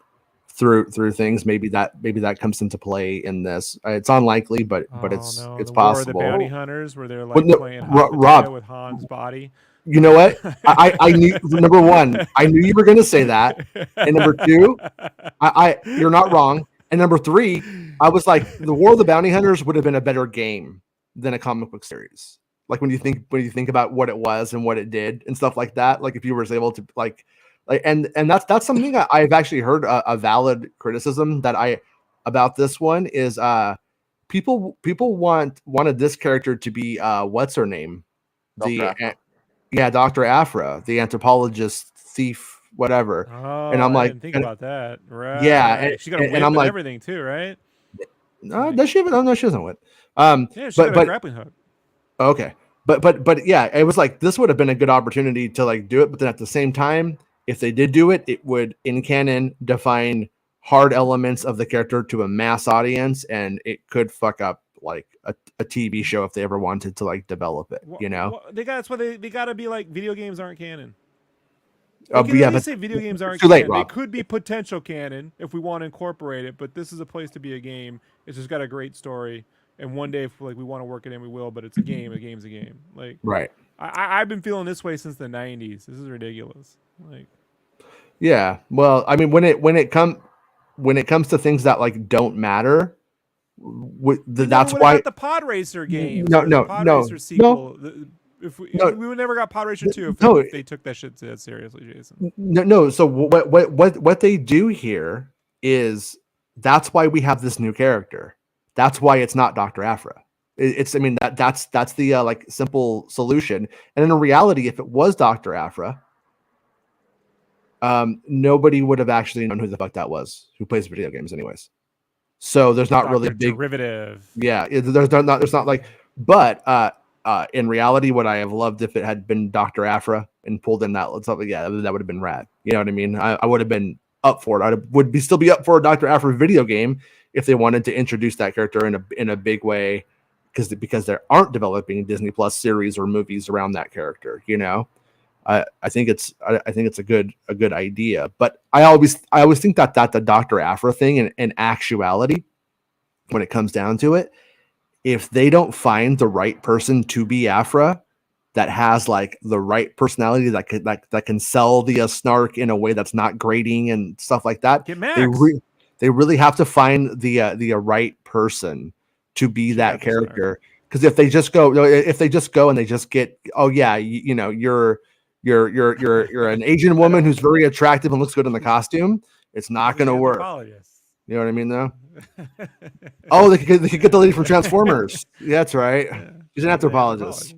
through things. Maybe that comes into play in this. It's unlikely, but it's possible. War of the Bounty Hunters, where they're playing Rob with Han's body. You know what? I knew, number one, I knew you were going to say that, and number two, you're not wrong. And number three, I was like, the War of the Bounty Hunters would have been a better game than a comic book series. Like when you think about what it was and what it did and stuff like that. Like if you were able to and that's something I've actually heard a valid criticism about this one is people wanted this character to be what's her name, Dr. Aphra, the anthropologist thief, whatever. Oh, And I'm I like, didn't think about that. Right? Yeah, she got a whip and I'm like, everything too, right? does she? No, she doesn't whip. Yeah, she got a grappling hook. Okay. But yeah, it was like this would have been a good opportunity to like do it, but then at the same time, if they did do it, it would in canon define hard elements of the character to a mass audience, and it could fuck up like a TV show if they ever wanted to like develop it. That's why they got to be like video games aren't canon. They can at least say video games aren't too canon. Late, they could be potential canon if we want to incorporate it, but this is a place to be a game. It's just got a great story. And one day, if like we want to work it in, we will. But it's a game. A game's a game. Like right. I've been feeling this way since the '90s. This is ridiculous. Like, yeah. Well, I mean, when it comes to things that like don't matter, that's why got the Pod Racer game. Racer sequel. We would never got Pod Racer 2 if they took that shit that seriously, Jason. No. So what they do here is that's why we have this new character. That's why it's not Dr. Aphra. That's the like simple solution. And in reality, if it was Dr. Aphra, nobody would have actually known who the fuck that was who plays video games anyways. So there's not really big derivative. Yeah, there's not like, but in reality, would I have loved if it had been Dr. Aphra and pulled in that something? Yeah, that would have been rad. You know what I mean? I would have been up for it. Still be up for a Dr. Aphra video game if they wanted to introduce that character in a big way, because they aren't developing Disney Plus series or movies around that character. You know, I think it's a good idea. But I always think that the Dr. Aphra thing in actuality, when it comes down to it, if they don't find the right person to be Aphra that has like the right personality that can sell the snark in a way that's not grating and stuff like that, they really have to find the right person to be that character. Because if they just go and they just get, oh yeah, you're an Asian woman who's very attractive and looks good in the costume, it's not going to work. You know what I mean, though? Oh, they could get the lady from Transformers. Yeah, that's right. Yeah, she's an anthropologist.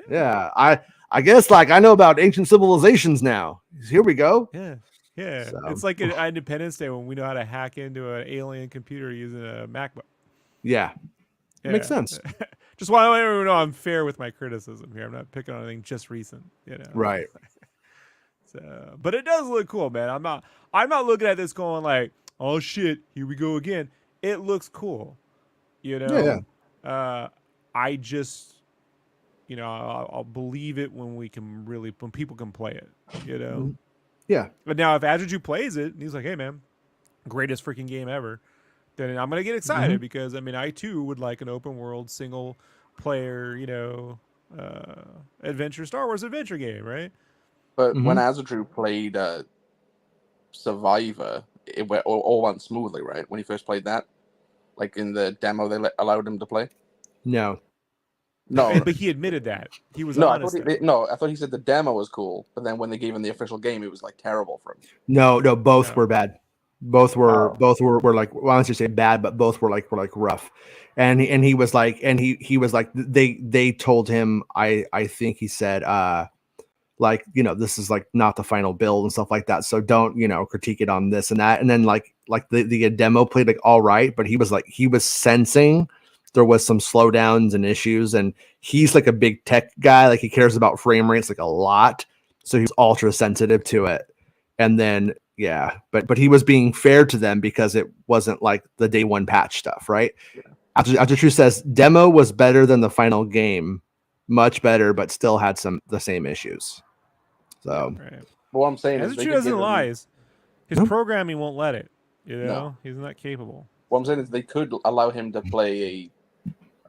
Yeah, I guess like I know about ancient civilizations now. Here we go. Yeah. So. It's like an Independence Day when we know how to hack into an alien computer using a MacBook. Yeah. Makes sense. Just want to let everyone know I'm fair with my criticism here. I'm not picking on anything just recent. Right. So, but it does look cool, man. I'm not looking at this going like, oh shit, here we go again. It looks cool, Yeah. I just, I'll believe it when people can play it, Yeah. But now if Adriju plays it and he's like, hey man, greatest freaking game ever, then I'm gonna get excited because I too would like an open world single player, Star Wars adventure game, right? But when Adriju played Survivor, it all went smoothly, right? When he first played that, like in the demo they allowed him to play. No, but he admitted that he was honest. I thought he said the demo was cool, but then when they gave him the official game, it was like terrible for him. No, both were bad. Both were like, well, I don't say bad, but both were like rough. And he was like, they told him, I think he said, like, this is like not the final build and stuff like that. So don't, critique it on this and that. And then like the demo played like all right, but he was sensing there was some slowdowns and issues, and he's like a big tech guy. Like he cares about frame rates like a lot. So he's ultra sensitive to it. And then, yeah, but he was being fair to them because it wasn't like the day one patch stuff. Right. Yeah. After True says demo was better than the final game, much better, but still had the same issues. So, right. Well, what I'm saying is, True doesn't lie. His programming won't let it. He's not capable. What I'm saying is, they could allow him to play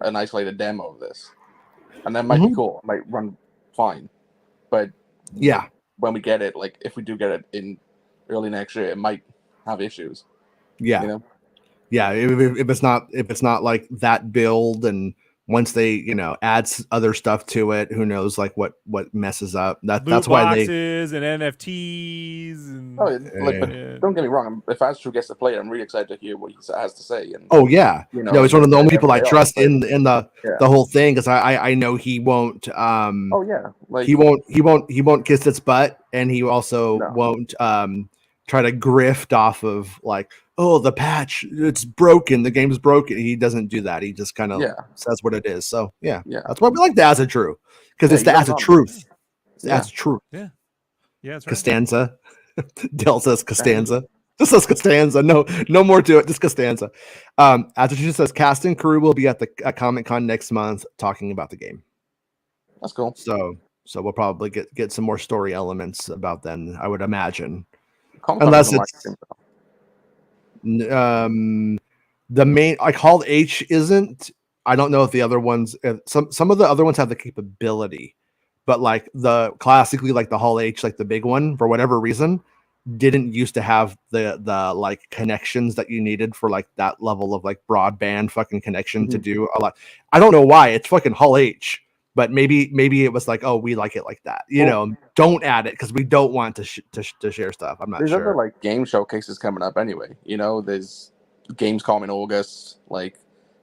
an isolated demo of this, and that might be cool. It might run fine, but yeah, when we get it, like if we do get it in early next year, it might have issues. Yeah, yeah. If it's not like that build and once they add other stuff to it, who knows like what messes up. That's why boxes and NFTs and but don't get me wrong. If Astro gets to play it, I'm really excited to hear what he has to say. And oh yeah, he's one of the only people I trust in the whole thing, because I know he won't oh yeah, like he won't kiss its butt, and he also won't try to grift off of like, oh, the patch, it's broken, the game's broken. He doesn't do that. He just kind of says what it is. So yeah, that's why we like the As a True, because it's the As a Truth. It's the As a Truth. Yeah, that's right. Costanza. Dell says Costanza. Just says Costanza. No more to it. Just Costanza. As a Truth says, cast and crew will be at the Comic-Con next month talking about the game. That's cool. So we'll probably get some more story elements about them, I would imagine. Unless it's the main, like Hall H isn't. I don't know if the other ones, some of the other ones have the capability, but like the classically, like the Hall H, like the big one, for whatever reason, didn't used to have the like connections that you needed for like that level of like broadband fucking connection to do a lot. I don't know why it's fucking Hall H. But maybe it was like, oh, we like it like that. Don't add it because we don't want to share stuff. I'm not sure. There's other like game showcases coming up anyway. There's Gamescom in August, like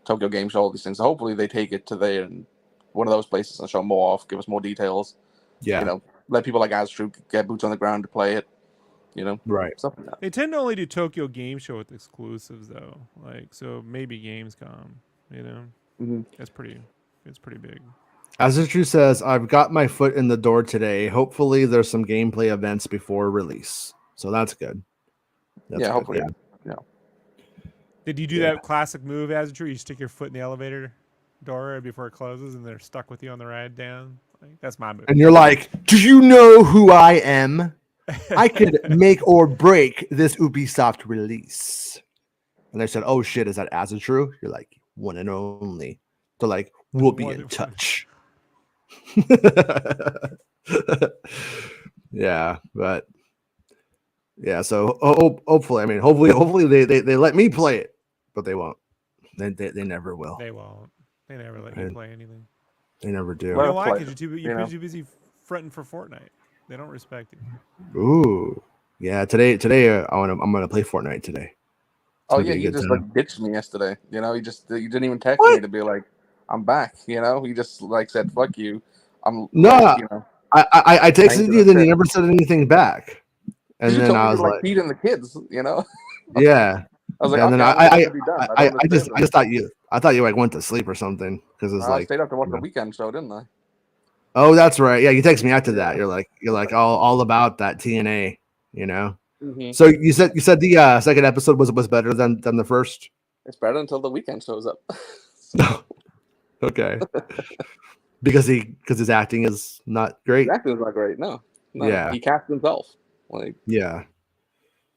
Tokyo Game Show, all these things. So hopefully they take it to there and one of those places and show more off, give us more details. Yeah. Let people like Astro get boots on the ground to play it. Right. Stuff like that. They tend to only do Tokyo Game Show with exclusives though. Like, so maybe Gamescom, It's pretty big. As the True says, I've got my foot in the door today. Hopefully there's some gameplay events before release. So that's good. Hopefully. Yeah. Did you do that classic move, As the True? You stick your foot in the elevator door before it closes and they're stuck with you on the ride down? Like, that's my move. And you're like, do you know who I am? I could make or break this Ubisoft release. And they said, oh shit, is that As the True? You're like, one and only. They're like, we'll be in touch. So hopefully they let me play it, but they won't. They never will. They won't. They never let you play anything. They never do. You know why? Because you're too busy fronting for Fortnite. They don't respect you. Ooh, yeah. Today I'm gonna play Fortnite today. Oh yeah, you just like ditched me yesterday. You didn't even text me to be like, I'm back. He just like said, "Fuck you." I texted you, then you never said anything back. And then I was like, feeding the kids. Yeah. I was like, and okay, then I just thought you like went to sleep or something because it's like I stayed up to watch the weekend show, didn't I? Oh, that's right. Yeah, you texted me after that. You're like all about that TNA. Mm-hmm. So you said the second episode was better than the first. It's better until the weekend shows up. Okay. because his acting is not great. His acting is not great. No. Yeah. He cast himself. Yeah.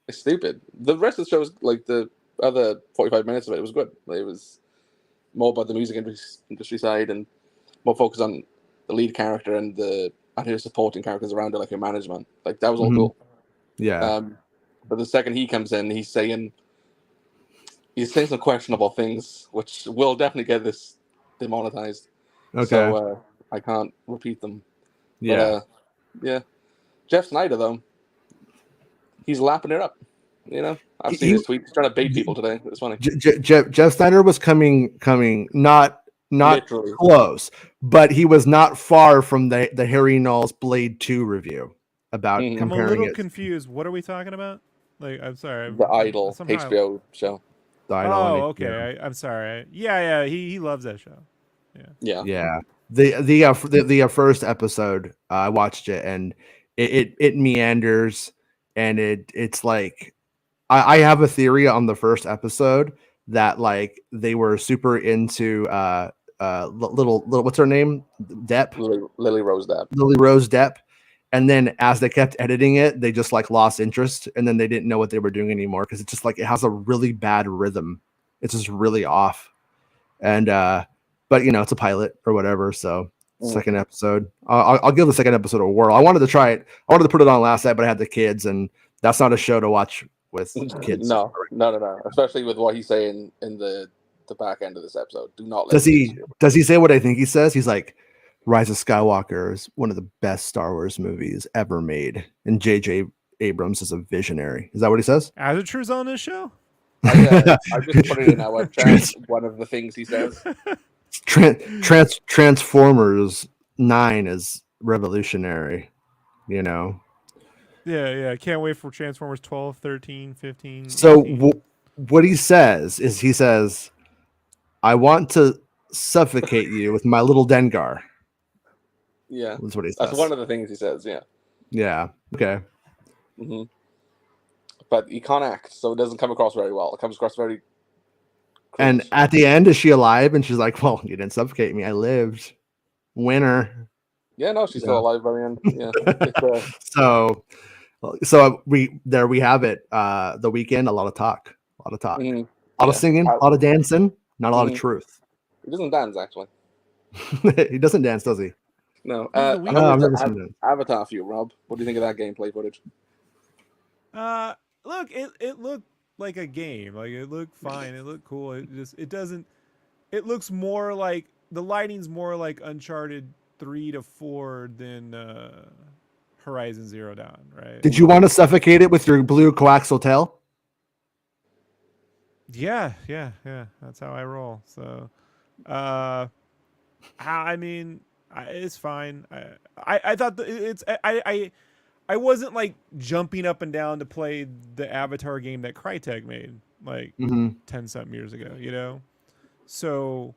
It's stupid. The rest of the show was like the other 45 minutes of it was good. It was more about the music industry side and more focused on the lead character and his supporting characters around it, like your management. Like that was all cool. Yeah. But the second he comes in, he's saying some questionable things, which will definitely get this demonetized. Okay. So I can't repeat them. Yeah. But, Jeff Snyder though, he's lapping it up. I've seen his tweets. He's trying to bait people today. It's funny. Jeff Snyder was coming not literally close, but he was not far from the Harry Knowles Blade 2 review about comparing it. I'm a little confused. What are we talking about? Like, I'm sorry. The Idol HBO show. The Idol. Oh, okay. I'm sorry. Yeah. He loves that show. Yeah. The first episode, I watched it and it meanders and it's like I have a theory on the first episode that like they were super into little what's her name? Depp? Lily Rose Depp. Lily Rose Depp. And then as they kept editing it, they just like lost interest and then they didn't know what they were doing anymore because it's just like it has a really bad rhythm. It's just really off. And but it's a pilot or whatever, so second episode. I'll give the second episode a whirl. I wanted to try it. I wanted to put it on last night, but I had the kids and that's not a show to watch with kids. No. Especially with what he's saying in the the back end of this episode. Do not Does listen. he say what I think he says? He's like, Rise of Skywalker is one of the best Star Wars movies ever made, and J.J. Abrams is a visionary. Is that what he says? As it true's on this show. I just put it in our chat. One of the things he says. Transformers 9 is revolutionary. You know. Yeah. Can't wait for Transformers 12, 13, 15. So what he says is, he says, I want to suffocate you with my little Dengar. Yeah. That's what he says. That's one of the things he says, yeah. Yeah. Okay. Mm-hmm. But he can't act, so it doesn't come across very well. It comes across very cringe. And at the end, is she alive? And she's like, well, you didn't suffocate me. I lived. Winner. Yeah, no, she's still alive by the end. Yeah. So we have it. The weekend, a lot of talk. Mm-hmm. A lot of singing, a lot of dancing, not a lot of truth. He doesn't dance, actually. He doesn't dance, does he? No. I've never seen it. Avatar for you, Rob. What do you think of that gameplay footage? Look, it looked like a game. Like, it looked fine. It looked cool. It looks more like, the lighting's more like Uncharted 3 to 4 than Horizon Zero Dawn, right? Did you want to suffocate it with your blue coaxial tail? Yeah. That's how I roll. So, I mean, it's fine. I thought I wasn't like jumping up and down to play the Avatar game that Crytek made like 10-something years ago, you know? So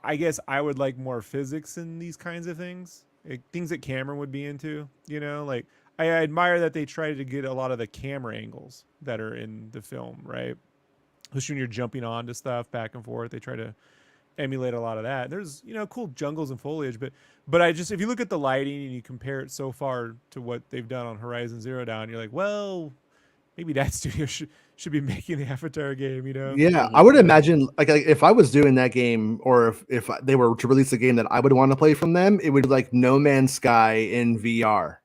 I guess I would like more physics in these kinds of things, things that Cameron would be into, you know? Like, I admire that they try to get a lot of the camera angles that are in the film, right? Especially when you're jumping onto stuff back and forth, they try to emulate a lot of that. There's, you know, cool jungles and foliage, but I just, if you look at the lighting and you compare it so far to what they've done on Horizon Zero Dawn, you're like, well, maybe that studio should be making the Avatar game, you know? Yeah, I would imagine like if I was doing that game, or if they were to release a game that I would want to play from them, it would be like No Man's Sky in VR.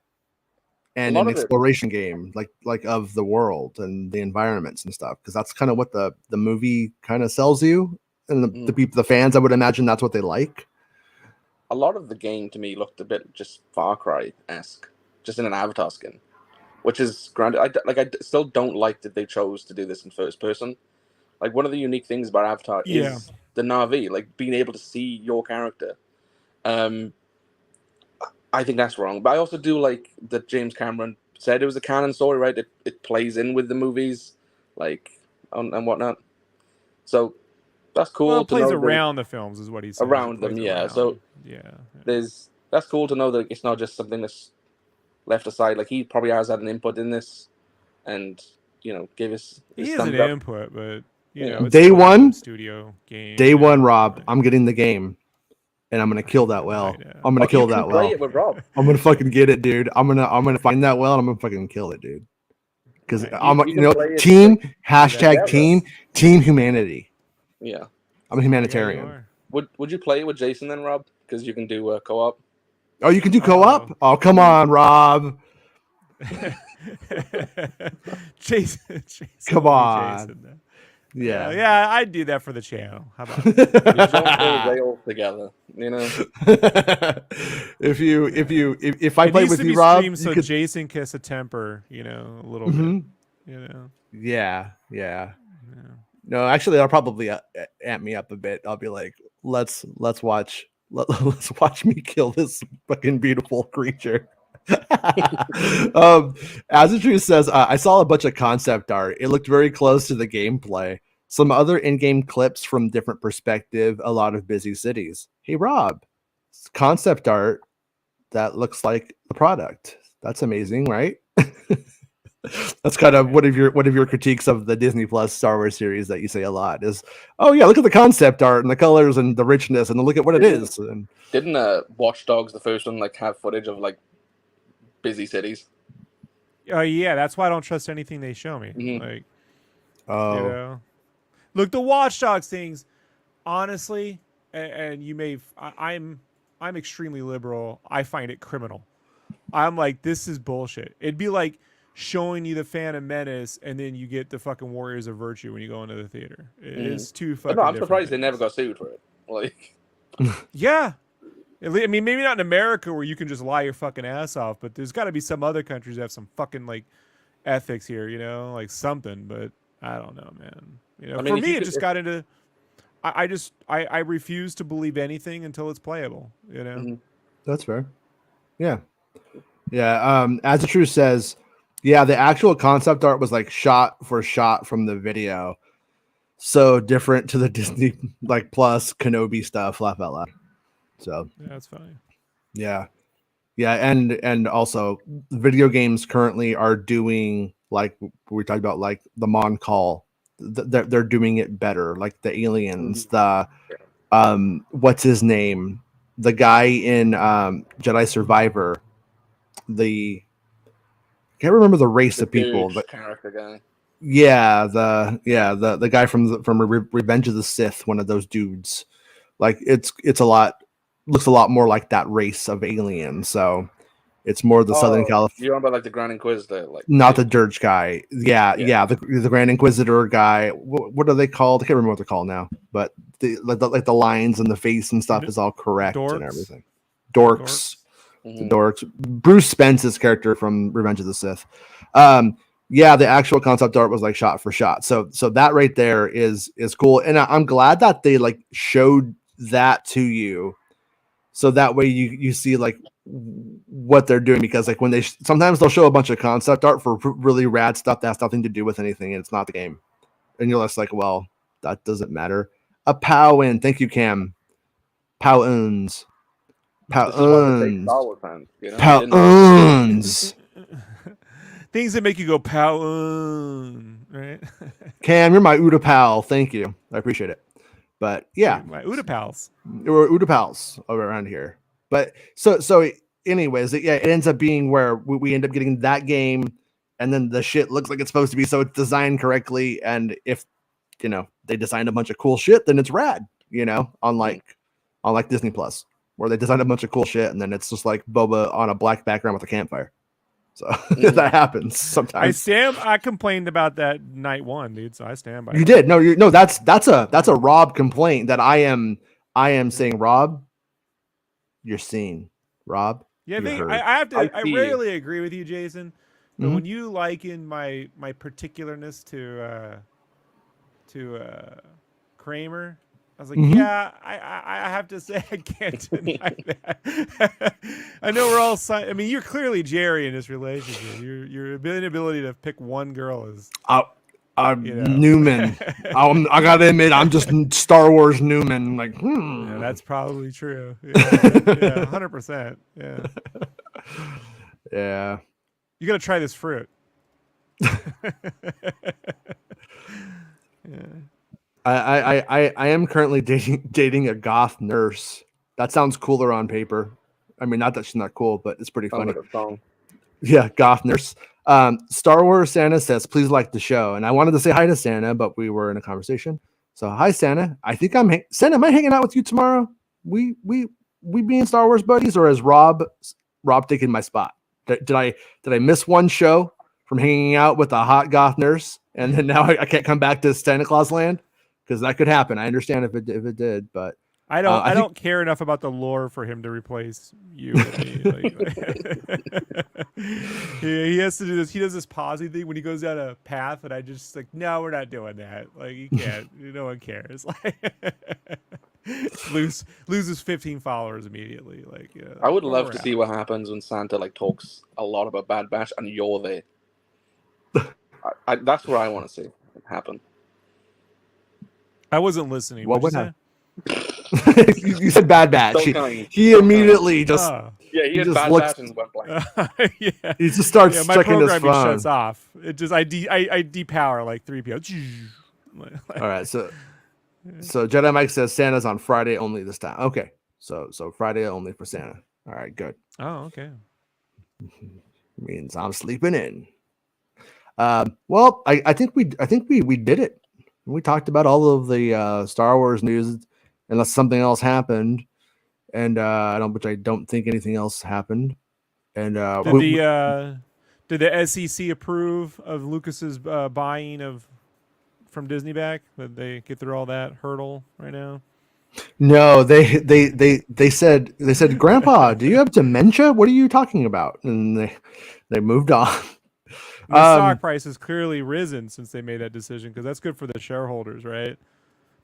And an exploration game like of the world and the environments and stuff, because that's kind of what the movie kind of sells you, and the fans, I would imagine that's what they like. A lot of the game to me looked a bit just Far Cry-esque, just in an Avatar skin, which is granted. I still don't like that they chose to do this in first person. Like, one of the unique things about Avatar is the Na'vi, like being able to see your character. I think that's wrong, but I also do like that James Cameron said it was a canon story, right? It plays in with the movies, like, and whatnot. So that's cool. Well, it plays around the films, is what he said. Around them, yeah. So that's cool to know that it's not just something that's left aside. Like, he probably has had an input in this, and gave us. He has an input, but it's day one studio game. Day one, Rob, I'm getting the game. And I'm gonna kill that well. I'm gonna kill that well. It with Rob. I'm gonna fucking get it, dude. I'm gonna find that well, and I'm gonna fucking kill it, dude. Because team humanity. Yeah, I'm a humanitarian. Would you play it with Jason then, Rob? Because you can do co-op. Oh, you can do co-op? Oh, come on, Rob. Jason come on. Jason, yeah, I'd do that for the channel. How about that? They all together, If I play with you, Rob, so Jason can a temper, a little bit, Yeah. No, actually, that'll probably amp me up a bit. I'll be like, let's watch me kill this fucking beautiful creature. As the truth says, I saw a bunch of concept art. It looked very close to the gameplay. Some other in-game clips from different perspective, a lot of busy cities. Hey, Rob, concept art that looks like the product. That's amazing, right? That's kind of one of your critiques of the Disney Plus Star Wars series that you say a lot is, oh yeah, look at the concept art and the colors and the richness, and look at what it is. And didn't Watch Dogs, the first one, have footage of busy cities? Yeah, that's why I don't trust anything they show me. Mm-hmm. Look, the Watch Dogs things, honestly, and you may, I'm extremely liberal. I find it criminal. I'm like, this is bullshit. It'd be like showing you the Phantom Menace, and then you get the fucking Warriors of Virtue when you go into the theater. It's two fucking. No, I'm things. surprised they never got sued for it. Like, yeah. I mean, maybe not in America where you can just lie your fucking ass off, but there's got to be some other countries that have some fucking like ethics here, you know, like something. But I don't know, man. You know, I mean, for me, it just got into. I refuse to believe anything until it's playable. You know, that's fair. Yeah. As the truth says, yeah, the actual concept art was like shot for shot from the video, so different to the Disney like Plus Kenobi stuff. Laugh out loud. So yeah, that's funny. Yeah, and also video games currently are doing like we talked about, like the Mon Call. They're doing it better, like the aliens. The what's his name? The guy in Jedi Survivor. I can't remember the race of people, but character guy. Yeah, the guy from Revenge of the Sith, one of those dudes. Like it's looks a lot more like that race of alien. So it's more the Southern California. You remember like the Grand Inquisitor, like not the Dirge guy. Yeah, the Grand Inquisitor guy. What are they called? I can't remember what they're called now. But like the lines and the face and stuff is all correct and everything. Dorks. The dorks. Bruce Spence's character from Revenge of the Sith. Yeah, the actual concept art was like shot for shot. So that right there is cool, and I'm glad that they like showed that to you, so that way you see like what they're doing, because like when sometimes they'll show a bunch of concept art for really rad stuff that has nothing to do with anything, and it's not the game, and you're just like, well, that doesn't matter. A pow-in, thank you, Cam. Pow-ins. Pow-uns. Pow-uns. Things that make you go pow-un, right? Cam, you're my Uda pal. Thank you. I appreciate it. But yeah. My Uda pals. We're Uda pals around here. But so anyways, it ends up being where we end up getting that game, and then the shit looks like it's supposed to be, so it's designed correctly. And if, they designed a bunch of cool shit, then it's rad, unlike Disney Plus, where they designed a bunch of cool shit, and then it's just like Boba on a black background with a campfire. So that happens sometimes. I complained about that night one, dude. So I stand by. You did. No, that's a Rob complaint that I am saying, Rob, you're seen. Rob. Yeah, I have to. I rarely agree with you, Jason. But when you liken my particularness to Kramer, I was like, yeah, I have to say I can't deny that. I know we're all. I mean, you're clearly Jerry in this relationship. Your ability to pick one girl is. Newman. I gotta admit, I'm just Star Wars Newman. Like, yeah, that's probably true. Yeah, 100%. Yeah. Yeah. You gotta try this fruit. Yeah. I am currently dating a goth nurse. That sounds cooler on paper. I mean, not that she's not cool, but it's pretty funny. Yeah, goth nurse. Star Wars Santa says, please like the show. And I wanted to say hi to Santa, but we were in a conversation. So hi, Santa. I think Santa, am I hanging out with you tomorrow? We being Star Wars buddies, or is Rob taking my spot? Did I miss one show from hanging out with a hot goth nurse, and then now I can't come back to Santa Claus land? Because that could happen. I understand if it did, but I don't care enough about the lore for him to replace you with me. He has to do this. He does this pausing thing when he goes down a path, and I just like, no, we're not doing that. Like, you can't. No one cares. Like, loses 15 followers immediately. Like, I would love to see what happens when Santa like talks a lot about Bad Batch and you're there. That's what I want to see happen. I wasn't listening. What would happen? You said Bad Batch. He immediately just he had Bad Batch and went blank. Yeah, he just starts checking his phone. My shuts off. It just I depower like 3 p.m. All right, so Jedi Mike says Santa's on Friday only this time. Okay, so Friday only for Santa. All right, good. Oh, okay. Means I'm sleeping in. Well, I think we did it. We talked about all of the Star Wars news, unless something else happened, and which I don't think anything else happened. And did Did the SEC approve of Lucas's buying from Disney back? Did they get through all that hurdle right now? No, they said Grandpa, do you have dementia? What are you talking about? And they moved on. The stock price has clearly risen since they made that decision because that's good for the shareholders, right?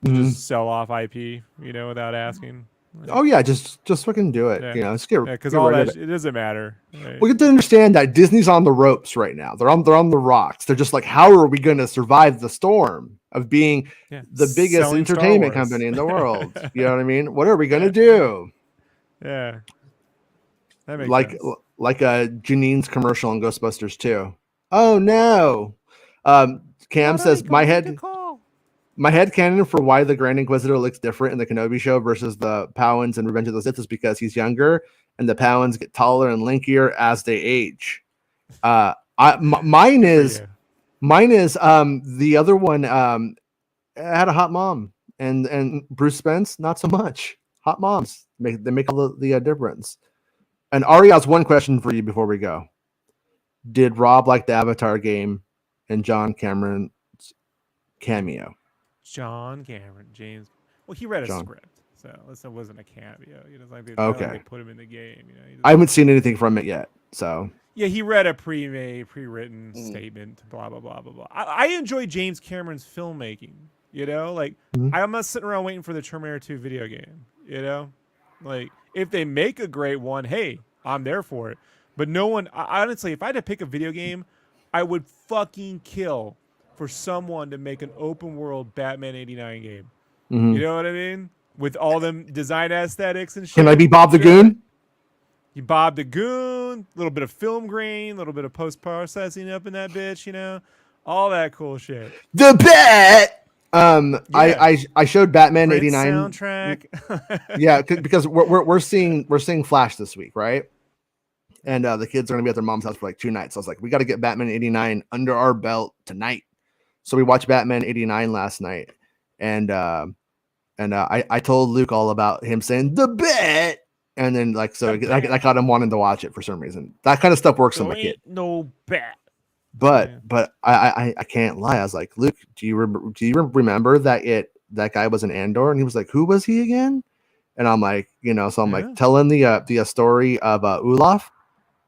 To just sell off IP, without asking. Oh yeah, just fucking do it. Yeah. Let's get Because get all rid that of it doesn't matter. Right? We get to understand that Disney's on the ropes right now. They're on the rocks. They're just like, how are we going to survive the storm of being the biggest Selling entertainment company in the world? You know what I mean? What are we going to do? Yeah, that makes sense. Like a Janine's commercial in Ghostbusters 2. Oh no! Cam says my head canon for why the Grand Inquisitor looks different in the Kenobi show versus the Powans in Revenge of the Sith is because he's younger and the Powans get taller and linkier as they age. Mine is the other one had a hot mom and Bruce Spence not so much. Hot moms make all the difference. And Ari has one question for you before we go. Did Rob like the Avatar game and John Cameron's cameo? John Cameron, James. Well, he read a script, so it wasn't a cameo. They put him in the game. I haven't seen anything from it yet, so. Yeah, he read a pre-written statement. Blah blah blah blah blah. I enjoy James Cameron's filmmaking. I'm not sitting around waiting for the Terminator 2 video game. If they make a great one, hey, I'm there for it. But no one, honestly, if I had to pick a video game, I would fucking kill for someone to make an open world Batman 89 game. You know what I mean? With all them design aesthetics and shit. Can I be Bob the Goon? You Bob the Goon, a little bit of film grain, a little bit of post-processing up in that bitch, all that cool shit. The Bat! I showed Batman Great 89 soundtrack. Yeah, because we're seeing Flash this week, right? And the kids are gonna be at their mom's house for like 2 nights. So I was like, we got to get Batman 89 under our belt tonight. So we watched Batman 89 last night, and I told Luke all about him saying the Bat, and then I got him wanting to watch it for some reason. That kind of stuff works on my kid. No Bat. But I can't lie. I was like, Luke, do you remember that guy was an Andor? And he was like, who was he again? And I'm like, so I'm like telling the story of Olaf.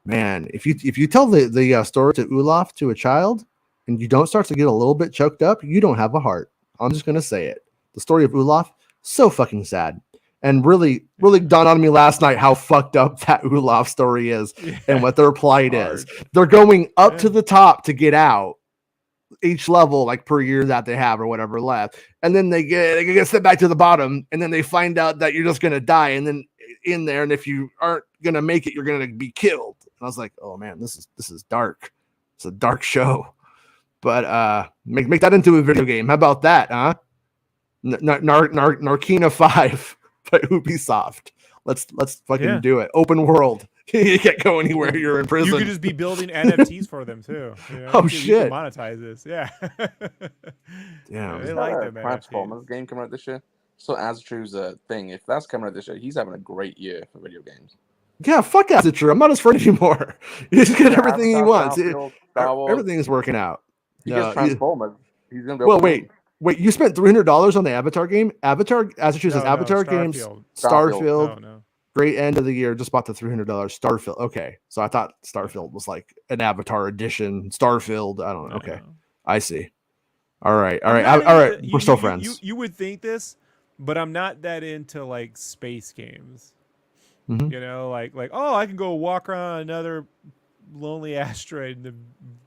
Man, if you tell the story to Olaf to a child and you don't start to get a little bit choked up, you don't have a heart. I'm just gonna say it. The story of Olaf, so fucking sad. And really dawned on me last night how fucked up that Olaf story is and what their plight is. They're going up to the top to get out each level, like per year that they have or whatever left. And then they get sent back to the bottom, and then they find out that you're just going to die. And then in there, and if you aren't going to make it, you're going to be killed. And I was like, oh man, this is dark. It's a dark show. But make that into a video game. How about that, huh? Narkina 5 by Ubisoft. Let's fucking do it. Open world. You can't go anywhere. You're in prison. You could just be building NFTs for them too. Oh shit! Monetize this. Yeah. Yeah. They like them. Transformers game coming out this year. So Azatru's thing. If that's coming out this year, he's having a great year for video games. Yeah, fuck Azatru. I'm not his friend anymore. He's getting everything he wants. Everything is working out. He gets Transformers. He's gonna go. Well, wait. You spent $300 on the Avatar game? Azatru says Avatar games. Starfield. No. Great end of the year. Just bought the $300 Starfield. Okay, so I thought Starfield was like an Avatar edition. Starfield. I don't know. Okay, I see. All right. We're still friends. You would think this, but I'm not that into like space games. Mm-hmm. Like oh, I can go walk around another lonely asteroid in the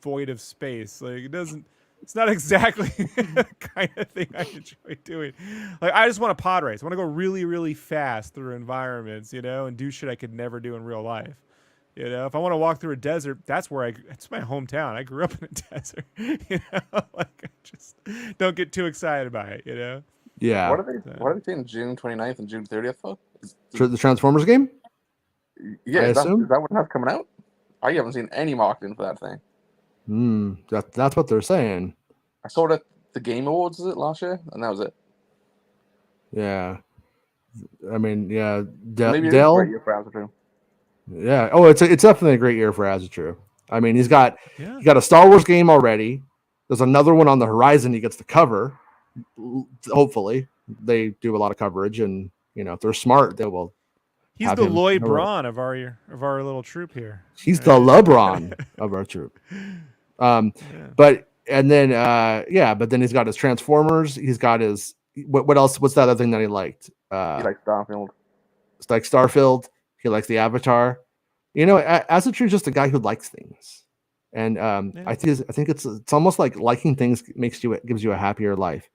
void of space. Like it doesn't. It's not exactly the kind of thing I enjoy doing. Like I just want to pod race. I want to go really, really fast through environments, and do shit I could never do in real life. If I want to walk through a desert, it's my hometown. I grew up in a desert. Like I just don't get too excited by it. Yeah. What are they saying? June 29th and June 30th for? The Transformers game? Yeah, is that what that's coming out? I haven't seen any marketing for that thing. That's what they're saying. I saw it at the Game Awards last year, and that was it. Yeah, I mean, yeah, maybe it's a great year for Azatru. Yeah, oh, it's definitely a great year for Azatru. I mean, he's got a Star Wars game already. There's another one on the horizon he gets to cover. Hopefully, they do a lot of coverage, and if they're smart, they will. He's the Lloyd Braun of our little troop here. He's the LeBron of our troop. But then he's got his Transformers. He's got his what else? What's that other thing that he liked? He likes Starfield. It's like Starfield. He likes the Avatar. As a true, just a guy who likes things, and I think it's almost like liking things gives you a happier life.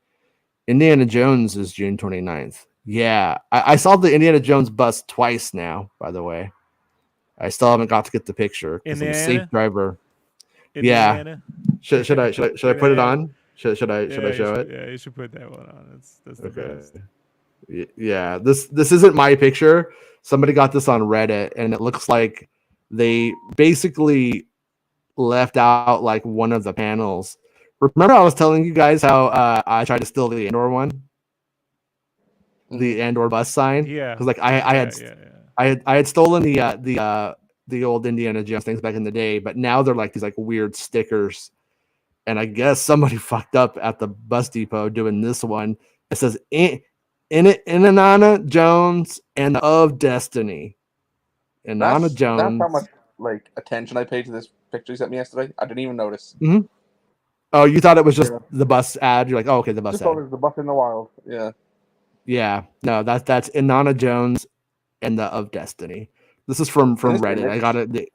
Indiana Jones is June 29th. Yeah, I saw the Indiana Jones bus twice now. By the way, I still haven't got to get the picture because I'm a safe driver. Indiana? Yeah, should I put it on? Should I show it? Yeah, you should put that one on. That's the best. Yeah, this isn't my picture. Somebody got this on Reddit, and it looks like they basically left out like one of the panels. Remember, I was telling you guys how I tried to steal the Andor one, the Andor bus sign. Yeah, because like I had stolen the old Indiana Jones things back in the day, but now they're like these like weird stickers. And I guess somebody fucked up at the bus depot doing this one. It says Indiana Jones and of Destiny. Indiana Jones. That's how much like attention I paid to this picture you sent me yesterday. I didn't even notice. Mm-hmm. Oh, you thought it was just the bus ad? You're like, oh, okay, the bus ad. Thought it was the bus in the wild. Yeah. Yeah. No, that's Indiana Jones and the of Destiny. This is from Reddit. I got it.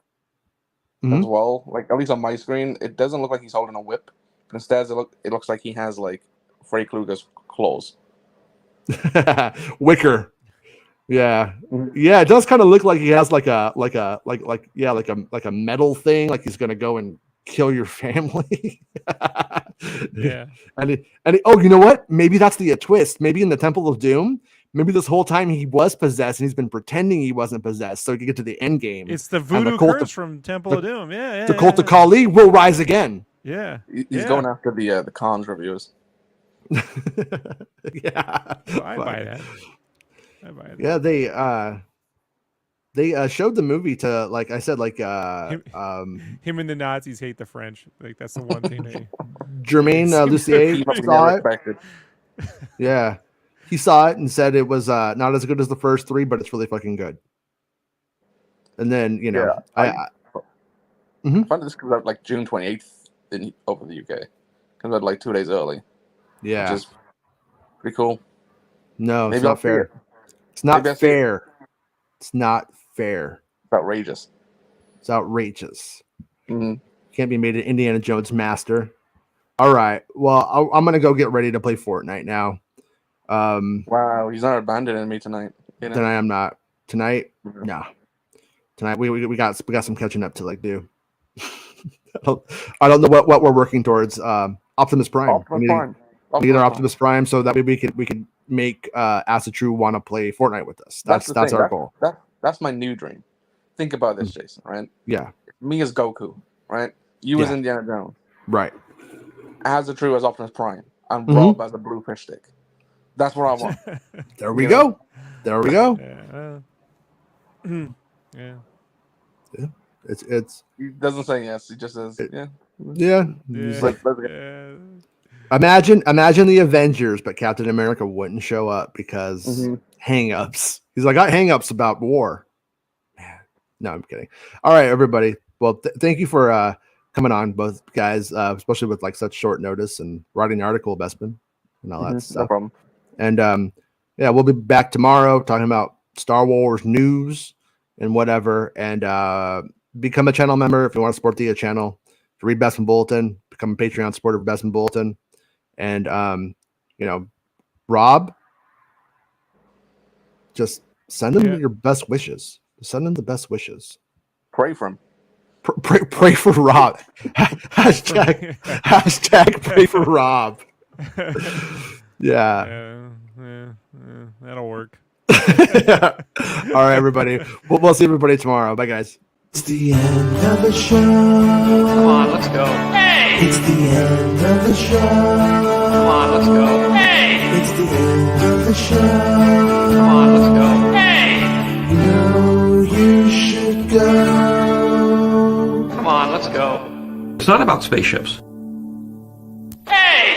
As well, like at least on my screen, it doesn't look like he's holding a whip. But instead, it looks like he has like Freddy Krueger's claws. Wicker. Yeah. Yeah, it does kind of look like he has like a metal thing, like he's gonna go and kill your family. Yeah. And you know what? Maybe that's the twist. Maybe in the Temple of Doom, maybe this whole time he was possessed and he's been pretending he wasn't possessed so he could get to the end game. It's the voodoo curse from Temple of Doom. Yeah. The cult of Kali will rise again. Yeah. He's going after the cons reviewers. Yeah. Oh, I buy that. Yeah, they showed the movie to, like I said, like him and the Nazis hate the French. Like that's the one thing they Jermaine Lussier saw it. Yeah. He saw it and said it was not as good as the first three, but it's really fucking good. And then, I found this comes out like June 28th over the UK. Comes out like 2 days early. Yeah. Which is pretty cool. No, it's not fair. It's not fair. It's not fair. It's outrageous. It's outrageous. Mm-hmm. Can't be made an Indiana Jones master. All right. Well, I'm going to go get ready to play Fortnite now. Wow, he's not abandoning me tonight. Tonight I'm not. Tonight, no. Tonight we got some catching up to like do. I don't know what we're working towards. Optimus Prime. We need our Optimus Prime so that we could make Acid True want to play Fortnite with us. That's our goal. That's my new dream. Think about this, Jason. Right? Yeah. Me as Goku. Right? You as Indiana Jones. Right. Acid True as Optimus Prime. And Rob as the blue fish stick. That's what I want. There we go. There we go. Yeah. It's. He doesn't say yes. He just says yeah. Yeah. Imagine the Avengers, but Captain America wouldn't show up because hang-ups. He's like, I got hang-ups about war. Man. No, I'm kidding. All right, everybody. Well, thank you for coming on, both guys, especially with like such short notice and writing the article, Bestman, and all that stuff. No problem. And we'll be back tomorrow talking about Star Wars news and whatever. And become a channel member if you want to support the channel. To read Bestman Bulletin, become a Patreon supporter of Bestman Bulletin. And Rob, just send him your best wishes. Send him the best wishes. Pray for him. Pray for Rob. hashtag pray for Rob. Yeah. That'll work. All right, everybody. We'll see everybody tomorrow. Bye, guys. It's the end of the show. Come on, let's go. Hey! It's the end of the show. Come on, let's go. Hey! It's the end of the show. Come on, let's go. Hey! You know you should go. Come on, let's go. not about spaceships. Hey!